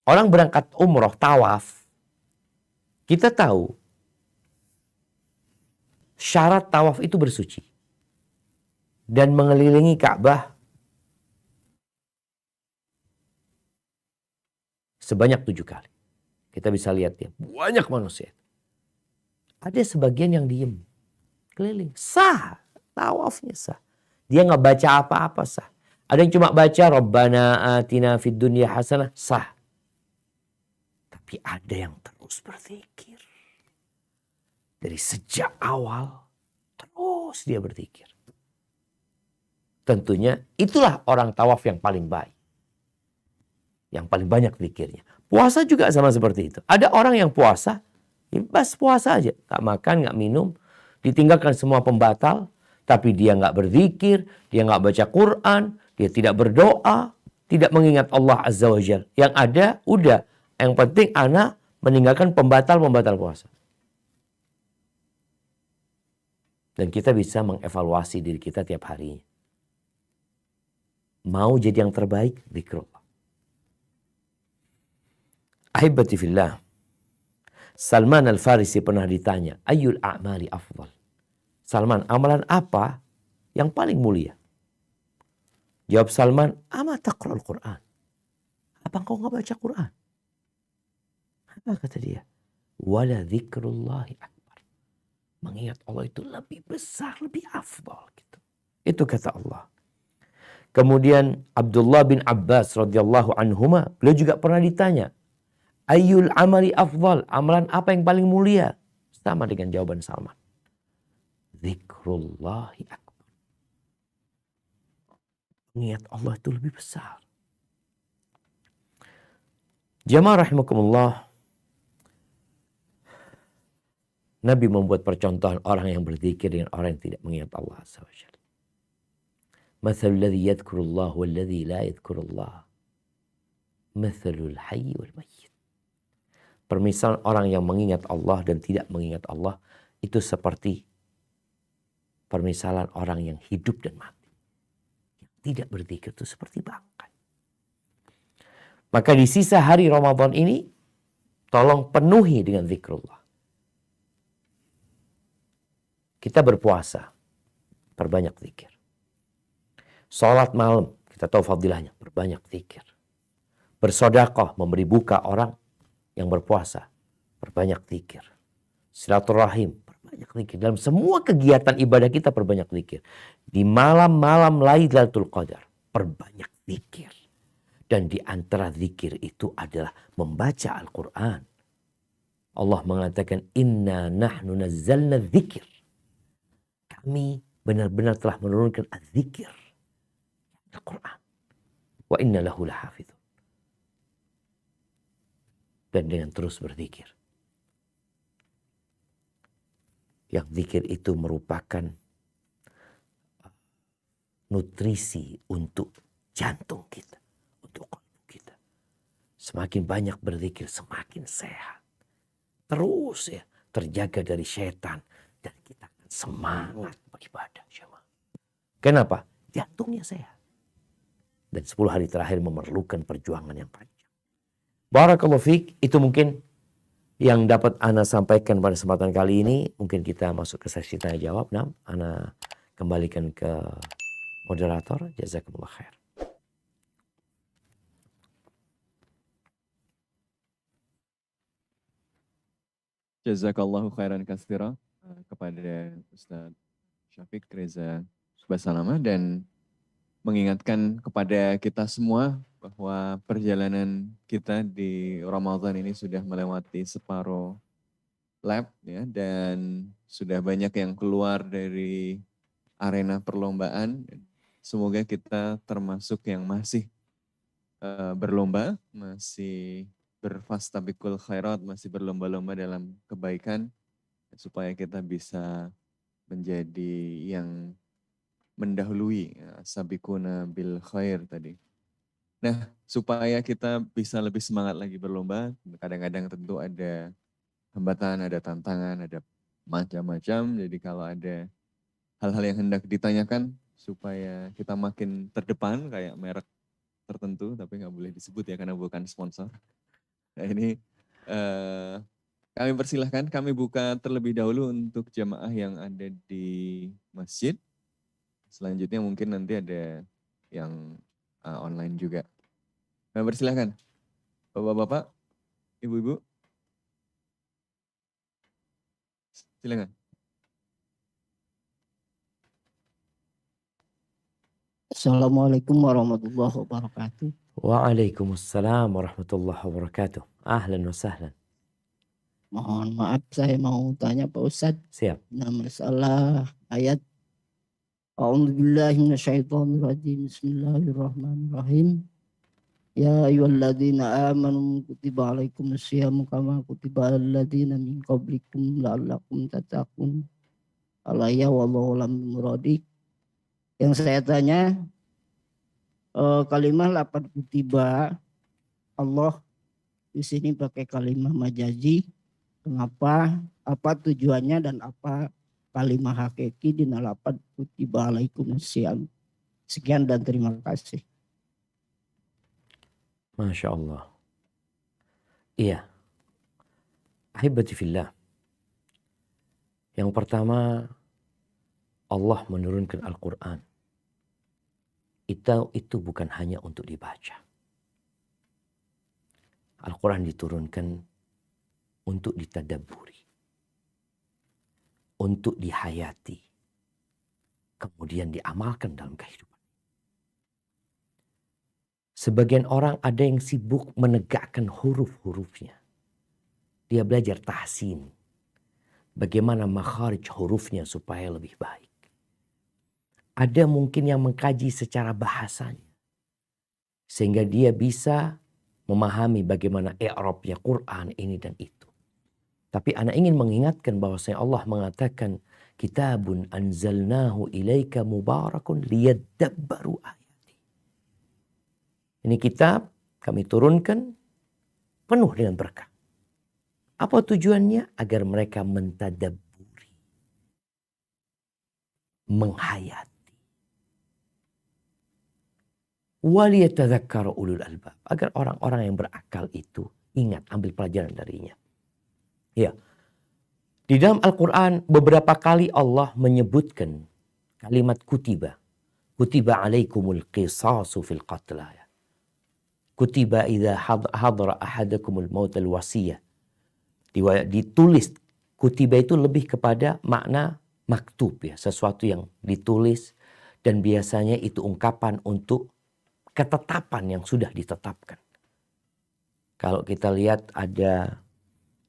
Orang berangkat umroh, tawaf, kita tahu syarat tawaf itu bersuci. Dan mengelilingi Ka'bah sebanyak 7 kali. Kita bisa lihat ya, banyak manusia. Ada sebagian yang diem, keliling, sah, tawafnya sah. Dia nggak baca apa-apa, sah. Ada yang cuma baca Rabbana atina fid dunya hasanah, sah. Tapi ada yang terus berzikir. Dari sejak awal, terus dia berzikir. Tentunya itulah orang tawaf yang paling baik. Yang paling banyak zikirnya. Puasa juga sama seperti itu. Ada orang yang puasa, bebas puasa aja. Gak makan, gak minum. Ditinggalkan semua pembatal. Tapi dia gak berzikir, dia gak baca Quran, dia tidak berdoa, tidak mengingat Allah Azza wa Jalla. Yang ada, udah. Yang penting anak meninggalkan pembatal-pembatal puasa. Dan kita bisa mengevaluasi diri kita tiap harinya. Mau jadi yang terbaik, zikrullah. Ahibati fillah. Salman Al-Farisi pernah ditanya, ayyul a'mali afdal? Salman, amalan apa yang paling mulia? Jawab Salman, ama taqra'ul Qur'an. Apa engkau enggak baca Quran? Apa kata dia? Wala dzikrullahi akbar. Mengingat Allah itu lebih besar, lebih afdal gitu. Itu kata Allah. Kemudian Abdullah bin Abbas radhiyallahu anhuma, beliau juga pernah ditanya, ayyul amali afdal? Amalan apa yang paling mulia? Sama dengan jawaban Salman. Dzikrullahi akbar. Mengingat Allah itu lebih besar. Jamaah rahimakumullah. Nabi membuat percontohan orang yang berzikir dengan orang yang tidak mengingat Allah Azza wa Jalla. Mathalul ladzi yadhkurullah wal ladzi la yadhkurullah. Mathalul hayy wal mayyit. Permisalan orang yang mengingat Allah dan tidak mengingat Allah itu seperti permisalan orang yang hidup dan mati. Yang tidak berzikir itu seperti bangkai. Maka di sisa hari Ramadan ini tolong penuhi dengan zikrullah. Kita berpuasa, perbanyak zikir. Sholat malam, kita tahu fadilahnya, perbanyak zikir. Bersedekah, memberi buka orang yang berpuasa, perbanyak zikir. Silaturahim, perbanyak zikir. Dalam semua kegiatan ibadah kita perbanyak zikir. Di malam-malam Lailatul Qadar, perbanyak zikir. Dan di antara zikir itu adalah membaca Al-Quran. Allah mengatakan, inna nahnu nazzalna dzikir. Kami benar-benar telah menurunkan az-zikir. Al-Quran. Wa inna lahu lahafidhun. Dan dengan terus berzikir. Yang zikir itu merupakan nutrisi untuk jantung kita. Untuk kalbu kita. Semakin banyak berzikir, semakin sehat. Terus ya, terjaga dari setan. Dan kita akan semangat beribadah. Kenapa? Jantungnya sehat. Dan 10 hari terakhir memerlukan perjuangan yang panjang. Barakallahu fiik, itu mungkin yang dapat Ana sampaikan pada kesempatan kali ini. Mungkin kita masuk ke sesi tanya jawab. Nah, Ana kembalikan ke moderator. Jazakumullah khair. Jazakallahu khairan katsira kepada Ustaz Syafiq Reza Subhasalama dan mengingatkan kepada kita semua bahwa perjalanan kita di Ramadan ini sudah melewati separuh lap ya, dan sudah banyak yang keluar dari arena perlombaan. Semoga kita termasuk yang masih berlomba, masih berfastabikul khairat, masih berlomba-lomba dalam kebaikan supaya kita bisa menjadi yang mendahului sabikuna bil khair tadi. Nah, supaya kita bisa lebih semangat lagi berlomba, kadang-kadang tentu ada hambatan, ada tantangan, ada macam-macam. Jadi kalau ada hal-hal yang hendak ditanyakan supaya kita makin terdepan kayak merek tertentu, tapi nggak boleh disebut ya karena bukan sponsor. Nah ini kami persilahkan, kami buka terlebih dahulu untuk jamaah yang ada di masjid. Selanjutnya mungkin nanti ada yang online juga. Kami persilahkan, Bapak-bapak, Ibu-ibu, silakan. Assalamualaikum warahmatullahi wabarakatuh. Waalaikumsalam warahmatullahi wabarakatuh. Ahlan wa sahlan. Mohon maaf saya mau tanya Pak Ustadz. Siap. Nah masalah ayat A'udzubillahi minasyaitonirrajim. Bismillahirrahmanirrahim. Ya ayyuhalladzina amanu kutiba alaikumusyamu kama kutiba alal ladzina min qablikum la'allakum tattaqun. Alayya wallahu lam muradi. Yang saya tanya kalimat lapan kutiba Allah di sini pakai kalimat majazi. Kenapa? Apa tujuannya dan apa kalimat hakiki di lapan kutiba alaikumusyamu. Sekian dan terima kasih. Masya Allah. Iya. Ahibati fillah. Yang pertama, Allah menurunkan Al-Quran. Itu bukan hanya untuk dibaca. Al-Quran diturunkan untuk ditadabburi. Untuk dihayati. Kemudian diamalkan dalam kehidupan. Sebagian orang ada yang sibuk menegakkan huruf-hurufnya. Dia belajar tahsin. Bagaimana makharij hurufnya supaya lebih baik. Ada mungkin yang mengkaji secara bahasanya. Sehingga dia bisa memahami bagaimana i'rabnya Quran ini dan itu. Tapi anak ingin mengingatkan bahwasanya Allah mengatakan kitabun anzalnahu ilaika mubarakun liyadabbaru ayati. Ini kitab kami turunkan penuh dengan berkah. Apa tujuannya? Agar mereka mentadabburi. Menghayati. Waliyatadzakkara ulul albab. Agar orang-orang yang berakal itu ingat, ambil pelajaran darinya. Ya. Di dalam Al-Quran beberapa kali Allah menyebutkan kalimat kutiba. Kutiba alaikumul qisasu fil qatla. Kutiba idza hadara ahadakumul mautal wasiyah. Ditulis. Kutiba itu lebih kepada makna maktub ya. Sesuatu yang ditulis. Dan biasanya itu ungkapan untuk ketetapan yang sudah ditetapkan. Kalau kita lihat ada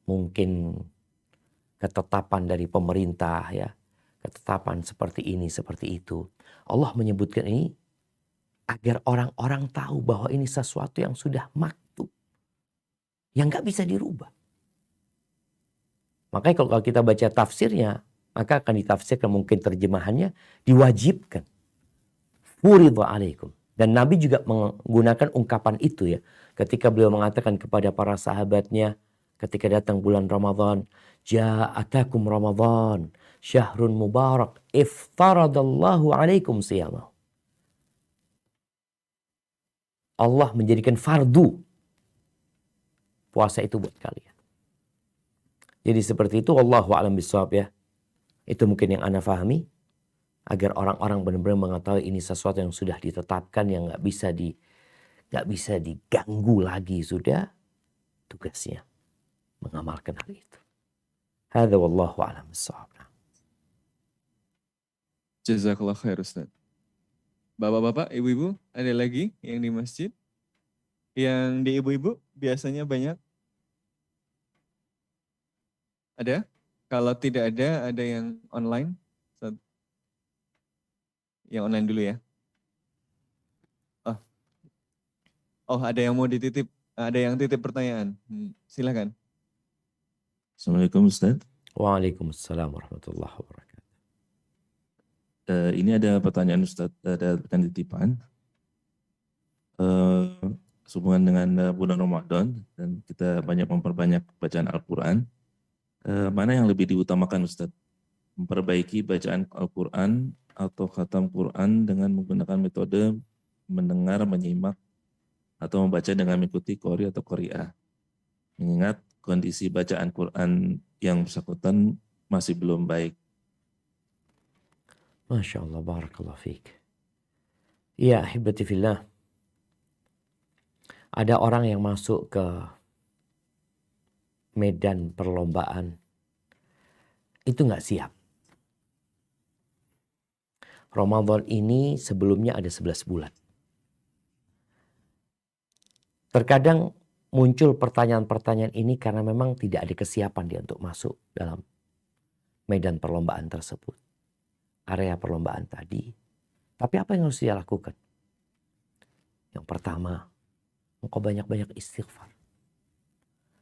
mungkin ketetapan dari pemerintah ya. Ketetapan seperti ini, seperti itu. Allah menyebutkan ini agar orang-orang tahu bahwa ini sesuatu yang sudah maktub. Yang gak bisa dirubah. Makanya kalau kita baca tafsirnya, maka akan ditafsirkan mungkin terjemahannya diwajibkan. Furidha alaikum. Dan Nabi juga menggunakan ungkapan itu ya. Ketika beliau mengatakan kepada para sahabatnya, ketika datang bulan Ramadan, ja'atakum Ramadan, syahrun mubarak, iftaradallahu alaikum siyamahu. Allah menjadikan fardu puasa itu buat kalian. Jadi seperti itu, wallahu a'lam bishawab ya. Itu mungkin yang ana fahami. Agar orang-orang benar-benar mengetahui ini sesuatu yang sudah ditetapkan, yang nggak bisa diganggu lagi, sudah tugasnya mengamalkan hal itu. Hadza wallahu a'lam bishawab. Jazakallah khair Ustaz. Bapak-bapak, ibu-ibu, ada lagi yang di masjid? Yang di ibu-ibu biasanya banyak? Ada? Kalau tidak ada yang online? Yang online dulu ya. Oh, ada yang mau dititip, ada yang titip pertanyaan. Silakan. Assalamualaikum Ustaz. Waalaikumsalam warahmatullahi wabarakatuh. Ini ada pertanyaan Ustaz, ada pertanyaan titipan. Sehubungan dengan bulan Ramadan dan kita banyak memperbanyak bacaan Al-Quran. Mana yang lebih diutamakan Ustaz? memperbaiki bacaan Al-Quran atau khatam Quran dengan menggunakan metode mendengar, menyimak, atau membaca dengan mengikuti qori atau qori'ah. Mengingat kondisi bacaan Quran yang bersangkutan masih belum baik. Masya Allah, barakallahu fiik. Ya, ahibati fillah. Ada orang yang masuk ke medan perlombaan, itu nggak siap. Ramadan ini sebelumnya ada 11 bulan. Terkadang muncul pertanyaan-pertanyaan ini karena memang tidak ada kesiapan dia untuk masuk dalam medan perlombaan tersebut. Area perlombaan tadi. Tapi apa yang harus dia lakukan? Yang pertama, engkau banyak-banyak istighfar.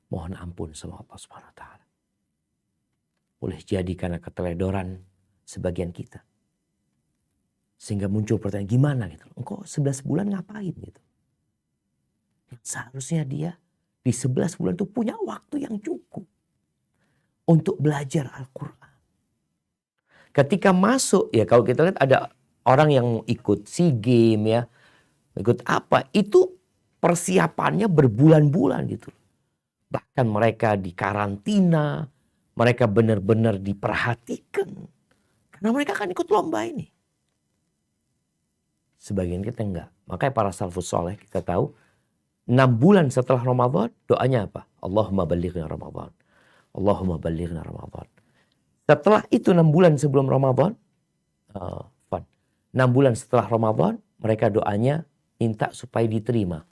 Mohon ampun sama Allah Subhanahu wa taala. Boleh jadi karena keteledoran sebagian kita. Sehingga muncul pertanyaan, gimana gitu. Engkau 11 bulan ngapain gitu. Seharusnya dia di 11 bulan itu punya waktu yang cukup untuk belajar Al-Quran. Ketika masuk, ya kalau kita lihat ada orang yang ikut SEA Games ya, ikut apa, itu persiapannya berbulan-bulan gitu. Bahkan mereka di karantina, mereka benar-benar diperhatikan. Karena mereka akan ikut lomba ini. Sebagian kita enggak. Makanya para salafus soleh kita tahu, 6 bulan setelah Ramadan, doanya apa? Allahumma balighna Ramadan. Allahumma balighna Ramadan. Setelah itu 6 bulan sebelum Ramadan, 6 bulan setelah Ramadan, mereka doanya minta supaya diterima.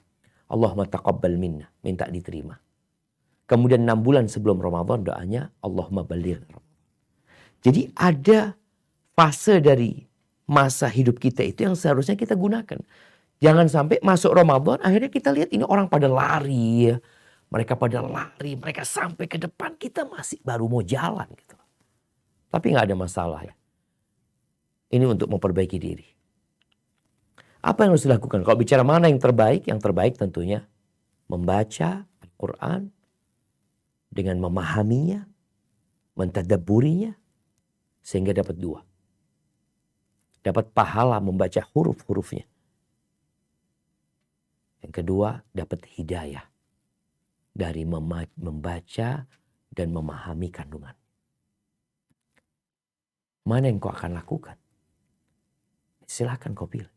Allahumma taqabbal minna, minta diterima. Kemudian 6 bulan sebelum Ramadan doanya Allahumma balighna Ramadan. Jadi ada fase dari masa hidup kita itu yang seharusnya kita gunakan. Jangan sampai masuk Ramadan, akhirnya kita lihat ini orang pada lari. Ya. Mereka pada lari, mereka sampai ke depan, kita masih baru mau jalan. Gitu. Tapi nggak ada masalah ya. Ini untuk memperbaiki diri. Apa yang harus dilakukan? Kalau bicara mana yang terbaik tentunya membaca Al-Quran dengan memahaminya, mentadabburinya, sehingga dapat 2. Dapat pahala membaca huruf-hurufnya. Yang kedua, dapat hidayah dari membaca dan memahami kandungan. Mana yang kau akan lakukan? Silahkan kau pilih.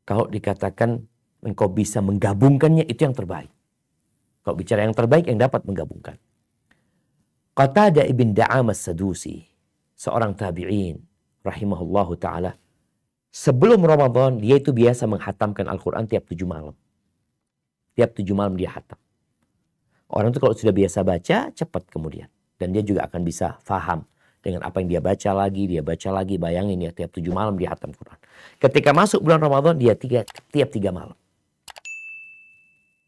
Kalau dikatakan engkau bisa menggabungkannya, itu yang terbaik. Kalau bicara yang terbaik, yang dapat menggabungkan. Qatadah ibn Da'am as-Sadusi, seorang tabi'in, rahimahullahu ta'ala, sebelum Ramadan, dia itu biasa menghatamkan Al-Quran tiap 7 malam. Tiap 7 malam dia hatam. Orang itu kalau sudah biasa baca, cepat kemudian. Dan dia juga akan bisa faham dengan apa yang dia baca lagi, bayangin ya, tiap 7 malam dia hatam Quran. Ketika masuk bulan Ramadan, dia tiap 3 malam.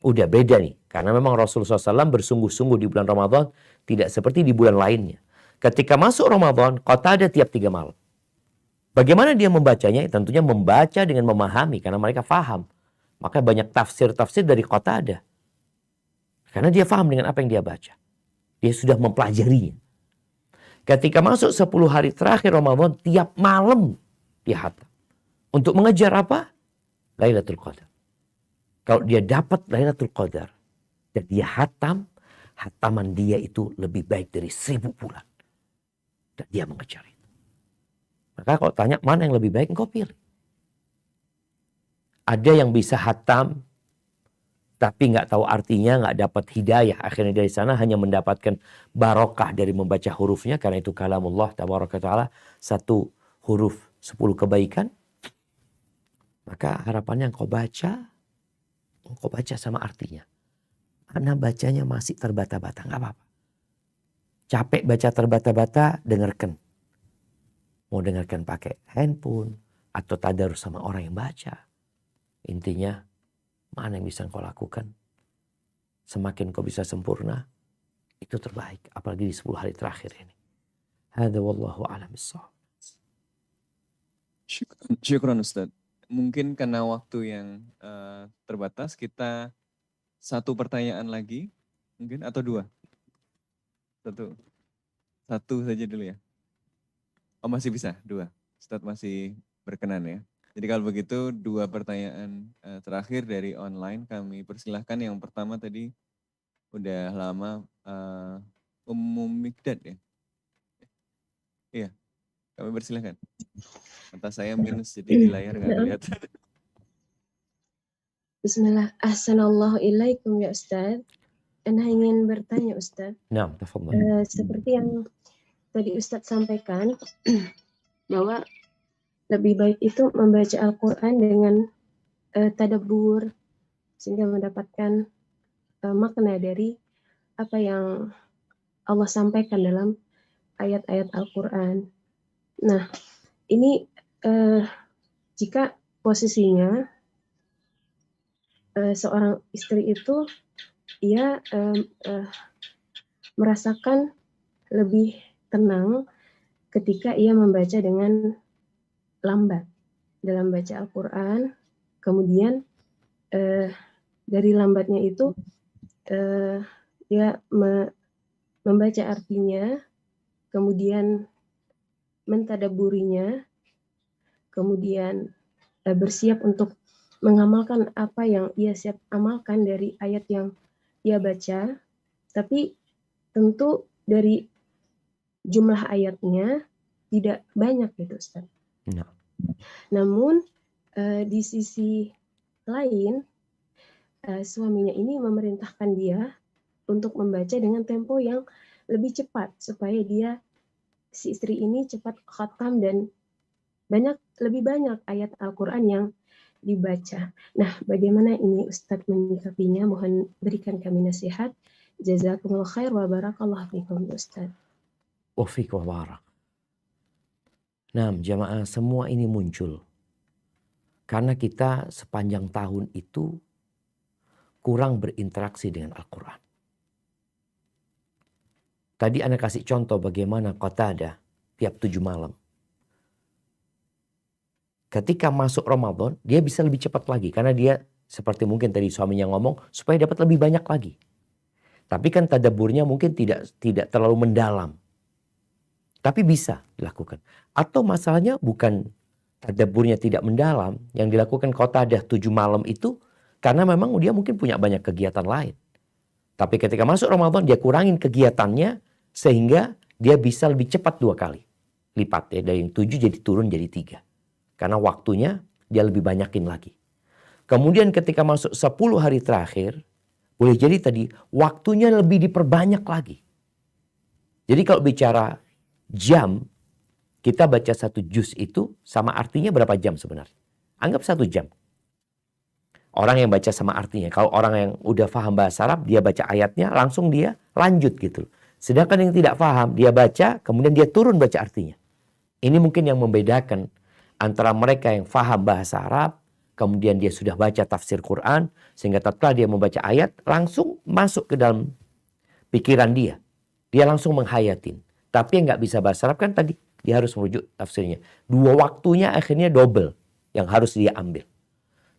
Udah beda nih, karena memang Rasulullah SAW bersungguh-sungguh di bulan Ramadan, tidak seperti di bulan lainnya. Ketika masuk Ramadan, Qatadah tiap 3 malam. Bagaimana dia membacanya? Tentunya membaca dengan memahami karena mereka faham. Maka banyak tafsir-tafsir dari Qatadah. Karena dia faham dengan apa yang dia baca. Dia sudah mempelajarinya. Ketika masuk 10 hari terakhir Ramadan, tiap malam dia hatam. Untuk mengejar apa? Lailatul Qadar. Kalau dia dapat Lailatul Qadar dan dia hatam, hataman dia itu lebih baik dari 1000 bulan. Dan dia mengejar itu. Maka kalau tanya mana yang lebih baik, engkau pilih. Ada yang bisa hatam, tapi nggak tahu artinya, nggak dapat hidayah. Akhirnya dari sana hanya mendapatkan barokah dari membaca hurufnya. Karena itu kalamullah tabaraka ta'ala, 1 huruf 10 kebaikan. Maka harapannya engkau baca sama artinya. Karena bacanya masih terbata-bata, nggak apa-apa. Capek baca terbata-bata, dengarkan. Mau dengarkan pakai handphone atau tadarus sama orang yang baca. Intinya mana yang bisa kau lakukan. Semakin kau bisa sempurna, itu terbaik. Apalagi di 10 hari terakhir ini. Hadza wallahu a'lam bissawab. Syukran Ustaz. Mungkin karena waktu yang terbatas, kita 1 pertanyaan lagi mungkin atau 2? Satu saja dulu ya. Oh masih bisa, 2. Ustadz masih berkenan ya. Jadi kalau begitu 2 pertanyaan terakhir dari online kami persilahkan. Yang pertama tadi udah lama Mikdad ya. Iya, kami persilahkan. Mata saya minus jadi di layar nggak kelihatan. Bismillah. Assalamualaikum ya Ustaz. Ana ingin bertanya Ustaz. Nah, tafadhal. Seperti yang tadi Ustaz sampaikan bahwa lebih baik itu membaca Al-Quran dengan tadabbur sehingga mendapatkan makna dari apa yang Allah sampaikan dalam ayat-ayat Al-Quran. Nah, ini jika posisinya seorang istri itu ia merasakan lebih tenang ketika ia membaca dengan lambat dalam baca Al-Quran, kemudian dari lambatnya itu dia membaca artinya, kemudian mentadaburinya, kemudian bersiap untuk mengamalkan apa yang ia siap amalkan dari ayat yang ia baca, tapi tentu dari jumlah ayatnya tidak banyak gitu Ustaz. Nah. Namun di sisi lain suaminya ini memerintahkan dia untuk membaca dengan tempo yang lebih cepat supaya si istri ini cepat khatam dan lebih banyak ayat Al-Quran yang dibaca. Nah, bagaimana ini Ustadz menyikapinya? Mohon berikan kami nasihat. Jazakumullah khair wa barakallahu fikum Ustadz. Wa fiik wa barak. Nah, jamaah, semua ini muncul karena kita sepanjang tahun itu kurang berinteraksi dengan Al-Quran. Tadi Ana kasih contoh bagaimana Qatadah tiap 7 malam. Ketika masuk Ramadan, dia bisa lebih cepat lagi. Karena dia seperti mungkin tadi suaminya ngomong, supaya dapat lebih banyak lagi. Tapi kan tadaburnya mungkin tidak terlalu mendalam. Tapi bisa dilakukan. Atau masalahnya bukan tadaburnya tidak mendalam. Yang dilakukan Qatadah 7 malam itu, karena memang dia mungkin punya banyak kegiatan lain. Tapi ketika masuk Ramadan, dia kurangin kegiatannya, sehingga dia bisa lebih cepat 2 kali lipat ya. Dari yang 7 jadi turun jadi 3. Karena waktunya dia lebih banyakin lagi. Kemudian ketika masuk 10 hari terakhir, boleh jadi tadi waktunya lebih diperbanyak lagi. Jadi kalau bicara jam, kita baca 1 juz itu sama artinya berapa jam sebenarnya? Anggap 1 jam. Orang yang baca sama artinya. Kalau orang yang udah paham bahasa Arab, dia baca ayatnya, langsung dia lanjut gitu. Sedangkan yang tidak paham, dia baca, kemudian dia turun baca artinya. Ini mungkin yang membedakan antara mereka yang faham bahasa Arab, kemudian dia sudah baca tafsir Quran, sehingga tatkala dia membaca ayat, langsung masuk ke dalam pikiran dia. Dia langsung menghayatin. Tapi yang nggak bisa bahasa Arab kan tadi, dia harus merujuk tafsirnya. 2 waktunya akhirnya double yang harus dia ambil.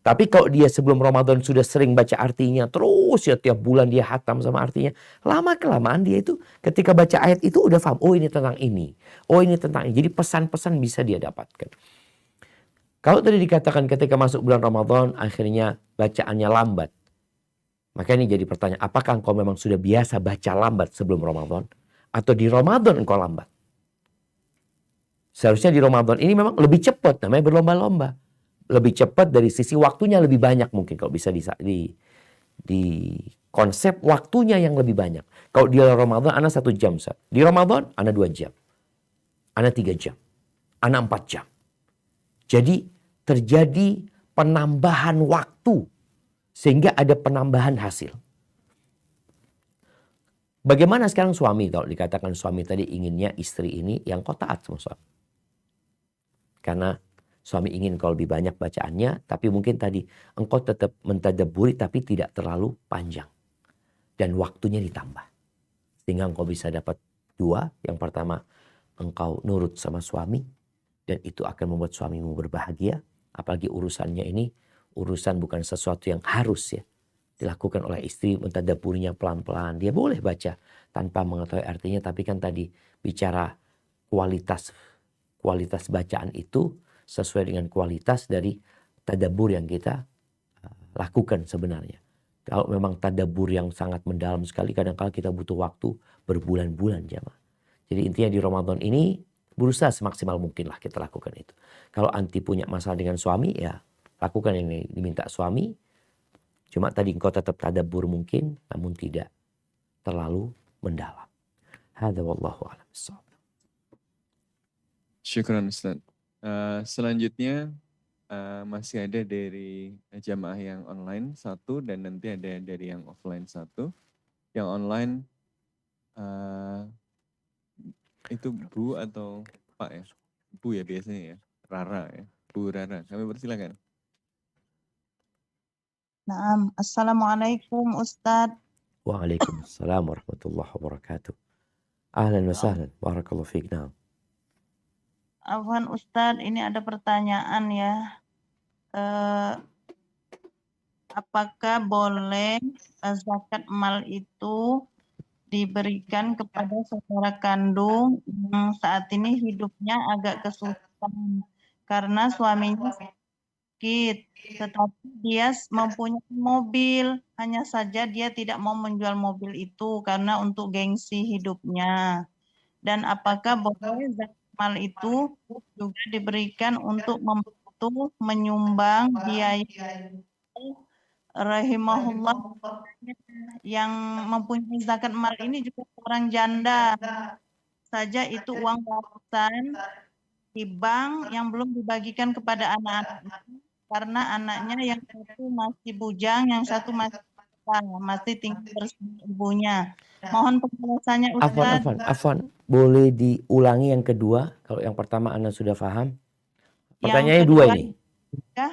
Tapi kalau dia sebelum Ramadan sudah sering baca artinya, terus ya tiap bulan dia hatam sama artinya, lama-kelamaan dia itu ketika baca ayat itu udah paham, oh ini tentang ini, oh ini tentang ini. Jadi pesan-pesan bisa dia dapatkan. Kalau tadi dikatakan ketika masuk bulan Ramadan, akhirnya bacaannya lambat. Maka ini jadi pertanyaan, apakah engkau memang sudah biasa baca lambat sebelum Ramadan? Atau di Ramadan engkau lambat? Seharusnya di Ramadan ini memang lebih cepat, namanya berlomba-lomba. Lebih cepat dari sisi waktunya lebih banyak mungkin kalau bisa di konsep waktunya yang lebih banyak. Kalau di Ramadan Ana 1 jam, di Ramadan Ana 2 jam, Ana 3 jam, Ana 4 jam. Jadi terjadi penambahan waktu sehingga ada penambahan hasil. Bagaimana sekarang suami? Kalau dikatakan suami tadi inginnya istri ini yang taat sama suami. Karena suami ingin kalau lebih banyak bacaannya, tapi mungkin tadi engkau tetap mentadaburi tapi tidak terlalu panjang. Dan waktunya ditambah. Sehingga engkau bisa dapat 2. Yang pertama, engkau nurut sama suami. Dan itu akan membuat suamimu berbahagia. Apalagi urusannya ini, urusan bukan sesuatu yang harus ya dilakukan oleh istri, mentadaburinya pelan-pelan. Dia boleh baca tanpa mengetahui artinya, tapi kan tadi bicara kualitas kualitas bacaan itu sesuai dengan kualitas dari tadabbur yang kita lakukan sebenarnya. Kalau memang tadabbur yang sangat mendalam sekali, kadang-kala kita butuh waktu berbulan-bulan jamaah. Jadi intinya di Ramadan ini berusaha semaksimal mungkin lah kita lakukan itu. Kalau anti punya masalah dengan suami, ya lakukan yang diminta suami. Cuma tadi engkau tetap tadabbur mungkin, namun tidak terlalu mendalam. Hadza wallahu a'lam bissawab. Syukran Ustaz. Selanjutnya masih ada dari jamaah yang online satu dan nanti ada dari yang offline satu. Yang online itu Bu atau Pak ya? Bu ya biasanya ya, Rara ya, Bu Rara. Kami persilakan. Naam, Assalamualaikum Ustadz. Waalaikumsalam warahmatullahi wabarakatuh. Ahlan wa sahlan, barakallahu fiik. Naam. Afwan Ustadz, ini ada pertanyaan ya. Apakah boleh zakat mal itu diberikan kepada saudara kandung yang saat ini hidupnya agak kesulitan karena suaminya sakit, tetapi dia mempunyai mobil, hanya saja dia tidak mau menjual mobil itu karena untuk gengsi hidupnya. Dan apakah boleh zakat mal itu juga diberikan untuk membantu menyumbang biaya rahimahullah yang mempunyai zakat mal ini juga seorang janda saja, itu uang warisan di bank yang belum dibagikan kepada anak-anaknya karena anaknya yang satu masih bujang, yang satu masih tinggal bersama ibunya. Mohon penjelasannya Ustaz. Afwan. Boleh diulangi yang kedua? Kalau yang pertama Anda sudah paham. Pertanyaannya Yang dua kedua, ini.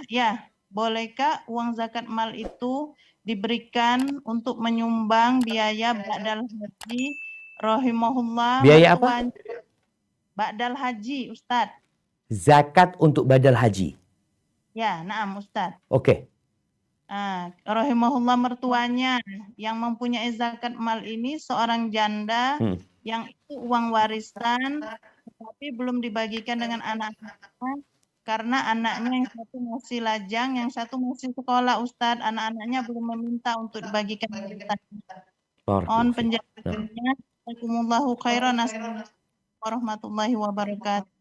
Ya, bolehkah uang zakat mal itu diberikan untuk menyumbang biaya ba'dal haji rahimahullah? Biaya apa? Ba'dal haji, Ustadz. Zakat untuk badal haji. Ya, naam Ustadz. Oke. Rahimahullah mertuanya yang mempunyai zakat mal ini seorang janda yang itu uang warisan tapi belum dibagikan dengan anak-anaknya karena anaknya yang satu masih lajang, yang satu masih sekolah Ustadz. Anak-anaknya belum meminta untuk dibagikan. Mohon penjelasannya. Jazakumullahu khairan. Assalamualaikum warahmatullahi wabarakatuh.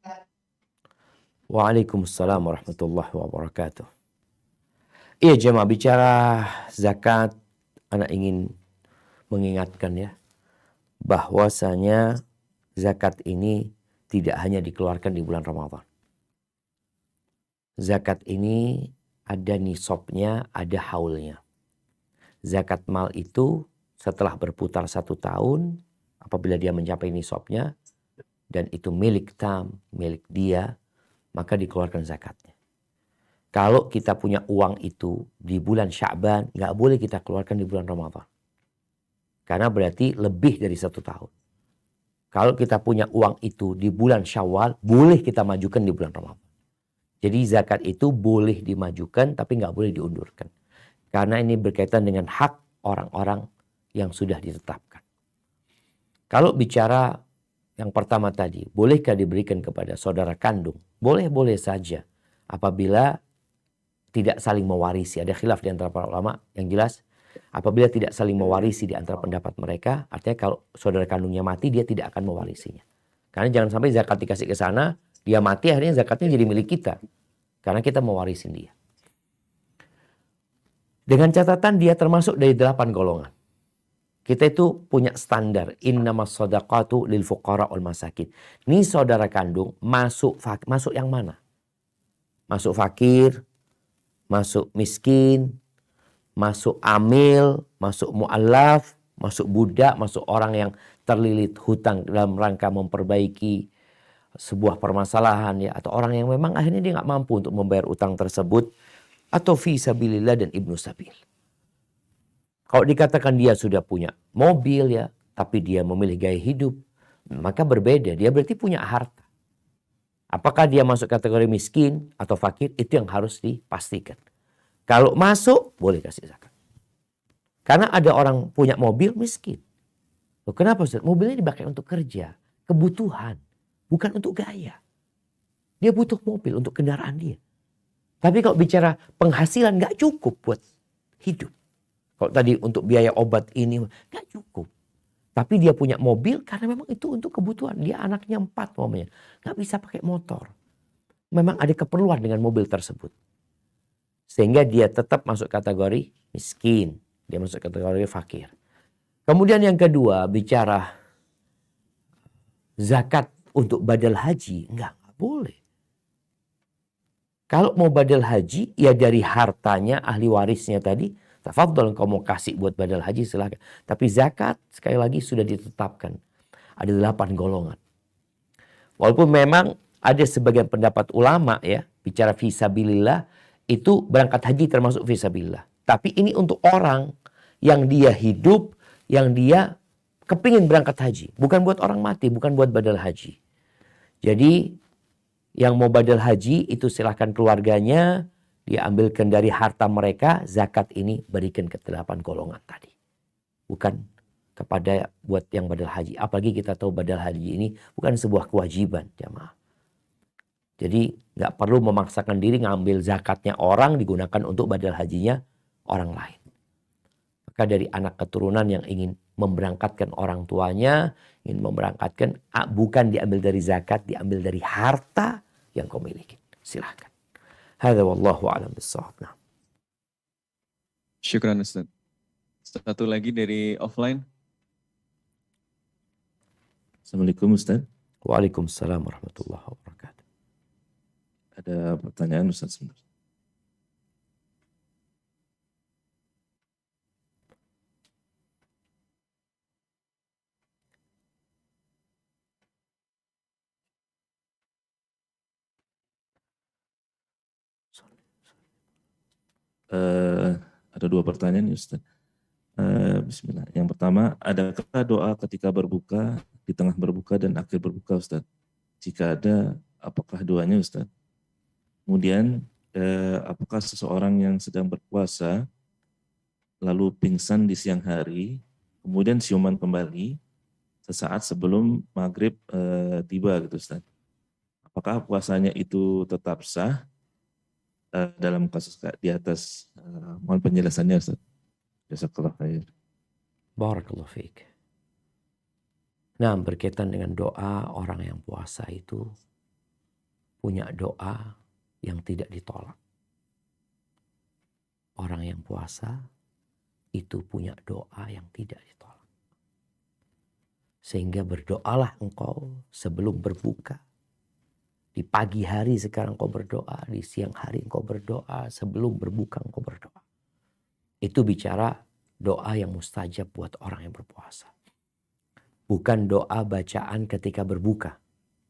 Waalaikumsalam warahmatullahi wabarakatuh. Iya jemaah, bicara zakat, anak ingin mengingatkan ya, bahwasanya zakat ini tidak hanya dikeluarkan di bulan Ramadan. Zakat ini ada nisabnya, ada haulnya. Zakat mal itu setelah berputar 1 tahun, apabila dia mencapai nisabnya, dan itu milik tam, milik dia, maka dikeluarkan zakatnya. Kalau kita punya uang itu di bulan Sya'ban, nggak boleh kita keluarkan di bulan Ramadan. Karena berarti lebih dari 1 tahun. Kalau kita punya uang itu di bulan Syawal, boleh kita majukan di bulan Ramadan. Jadi zakat itu boleh dimajukan tapi nggak boleh diundurkan. Karena ini berkaitan dengan hak orang-orang yang sudah ditetapkan. Kalau bicara yang pertama tadi, bolehkah diberikan kepada saudara kandung? Boleh-boleh saja apabila tidak saling mewarisi. Ada khilaf di antara para ulama yang jelas. Apabila tidak saling mewarisi di antara pendapat mereka, artinya kalau saudara kandungnya mati, dia tidak akan mewarisinya. Karena jangan sampai zakat dikasih ke sana, dia mati, akhirnya zakatnya jadi milik kita. Karena kita mewarisin dia. Dengan catatan dia termasuk dari 8 golongan. Kita itu punya standar. Innamas shadaqatu lil fuqara wal masakin. Ini saudara kandung masuk yang mana? Masuk fakir, masuk miskin, masuk amil, masuk mu'allaf, masuk budak, masuk orang yang terlilit hutang dalam rangka memperbaiki sebuah permasalahan ya, atau orang yang memang akhirnya dia nggak mampu untuk membayar utang tersebut, atau fi sabilillah dan ibnu sabil. Kalau dikatakan dia sudah punya mobil ya, tapi dia memilih gaya hidup, maka berbeda. Dia berarti punya harta. Apakah dia masuk kategori miskin atau fakir, itu yang harus dipastikan. Kalau masuk, boleh kasih zakat. Karena ada orang punya mobil miskin. Loh, kenapa Ustaz? Mobilnya dipakai untuk kerja, kebutuhan, bukan untuk gaya. Dia butuh mobil untuk kendaraan dia. Tapi kalau bicara penghasilan nggak cukup buat hidup. Kalau tadi untuk biaya obat ini nggak cukup. Tapi dia punya mobil karena memang itu untuk kebutuhan. Dia anaknya 4 namanya. Nggak bisa pakai motor. Memang ada keperluan dengan mobil tersebut. Sehingga dia tetap masuk kategori miskin. Dia masuk kategori fakir. Kemudian yang kedua bicara zakat untuk badal haji. Nggak boleh. Kalau mau badal haji ya dari hartanya ahli warisnya tadi. Tafadhol engkau mau kasih buat badal haji silahkan. Tapi zakat sekali lagi sudah ditetapkan. Ada 8 golongan. Walaupun memang ada sebagian pendapat ulama ya. Bicara fisabilillah itu berangkat haji termasuk fisabilillah. Tapi ini untuk orang yang dia hidup. Yang dia kepingin berangkat haji. Bukan buat orang mati. Bukan buat badal haji. Jadi yang mau badal haji itu silahkan keluarganya. Dia ambilkan dari harta mereka, zakat ini berikan ke 8 golongan tadi. Bukan kepada buat yang badal haji. Apalagi kita tahu badal haji ini bukan sebuah kewajiban jamaah. Jadi nggak perlu memaksakan diri ngambil zakatnya orang digunakan untuk badal hajinya orang lain. Maka dari anak keturunan yang ingin memberangkatkan orang tuanya, ingin memberangkatkan bukan diambil dari zakat, diambil dari harta yang kau miliki. Silahkan. Hadza wallahu a'lam bissawab. Syukran Ustaz. Satu lagi dari offline. Assalamualaikum Ustaz. Waalaikumsalam warahmatullahi wabarakatuh. Ada pertanyaan Ustaz sebentar. Ada 2 pertanyaan nih Ustaz. Bismillah. Yang pertama, adakah doa ketika berbuka, di tengah berbuka dan akhir berbuka Ustaz? Jika ada, apakah doanya Ustaz? Kemudian, apakah seseorang yang sedang berpuasa, lalu pingsan di siang hari, kemudian siuman kembali, sesaat sebelum maghrib tiba gitu Ustaz? Apakah puasanya itu tetap sah? Dalam kasus di atas, mohon penjelasannya Ustaz. Jazakallah khair. Barakallahu fiik. Nah, berkaitan dengan doa orang yang puasa itu punya doa yang tidak ditolak. Orang yang puasa itu punya doa yang tidak ditolak. Sehingga berdoalah engkau sebelum berbuka. Di pagi hari sekarang kau berdoa, di siang hari engkau berdoa, sebelum berbuka engkau berdoa. Itu bicara doa yang mustajab buat orang yang berpuasa. Bukan doa bacaan ketika berbuka.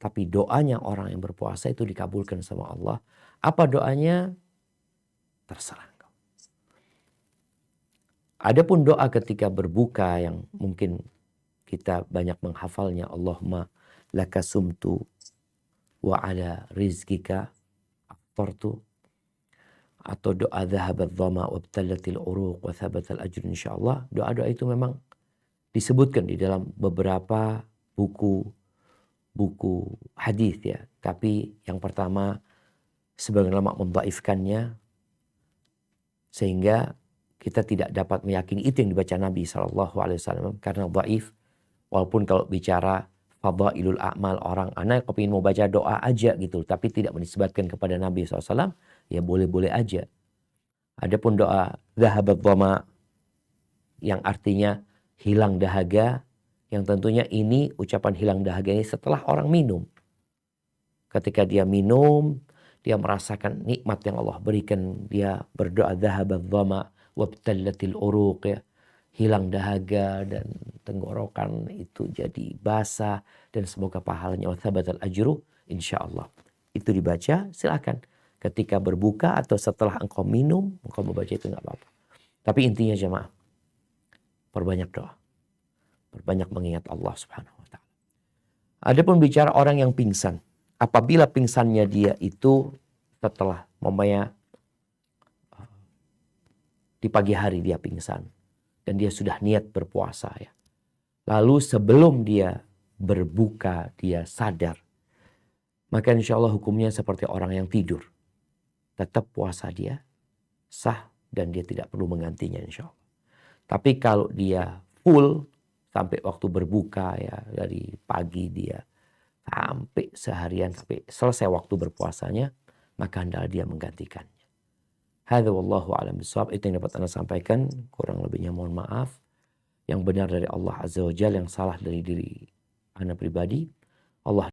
Tapi doanya orang yang berpuasa itu dikabulkan sama Allah. Apa doanya? Terserah engkau. Adapun doa ketika berbuka yang mungkin kita banyak menghafalnya. Allahumma laka sumtu wa ala rizkika aftartu, atau doa dhahabat dhama wa btallatil uruq wa thabatal ajr insyaallah. Doa-doa itu memang disebutkan di dalam beberapa buku hadis ya. Tapi yang pertama sebagian ulama mendhaifkannya sehingga kita tidak dapat meyakini itu yang dibaca Nabi SAW karena dhaif. Walaupun kalau bicara fadhailul a'mal, orang anak kepingin mau baca doa aja gitu, tapi tidak menisbatkan kepada Nabi SAW, ya boleh-boleh aja. Adapun doa dhahabat dhama yang artinya hilang dahaga, yang tentunya ini ucapan hilang dahaga ini setelah orang minum. Ketika dia minum, dia merasakan nikmat yang Allah berikan, dia berdoa dhahabat dhama wabtallatil uruq ya. Hilang dahaga dan tenggorokan itu jadi basah dan semoga pahalanya wa thabatal ajru insyaallah. Itu dibaca silakan ketika berbuka atau setelah engkau minum, engkau membaca itu enggak apa-apa. Tapi intinya jemaah, perbanyak doa. Perbanyak mengingat Allah Subhanahu wa taala. Adapun bicara orang yang pingsan, apabila pingsannya dia itu setelah di pagi hari dia pingsan dan dia sudah niat berpuasa ya. Lalu sebelum dia berbuka dia sadar maka insya Allah hukumnya seperti orang yang tidur. Tetap puasa dia sah dan dia tidak perlu menggantinya insya Allah. Tapi kalau dia full sampai waktu berbuka ya, dari pagi dia sampai seharian sampai selesai waktu berpuasanya, maka hendaklah dia menggantikannya. Hadza wallahu a'lam bishawab. Itu yang dapat Anda sampaikan, kurang lebihnya mohon maaf. Yang benar dari Allah Azza wa Jalla, yang salah dari diri Anda pribadi. Allah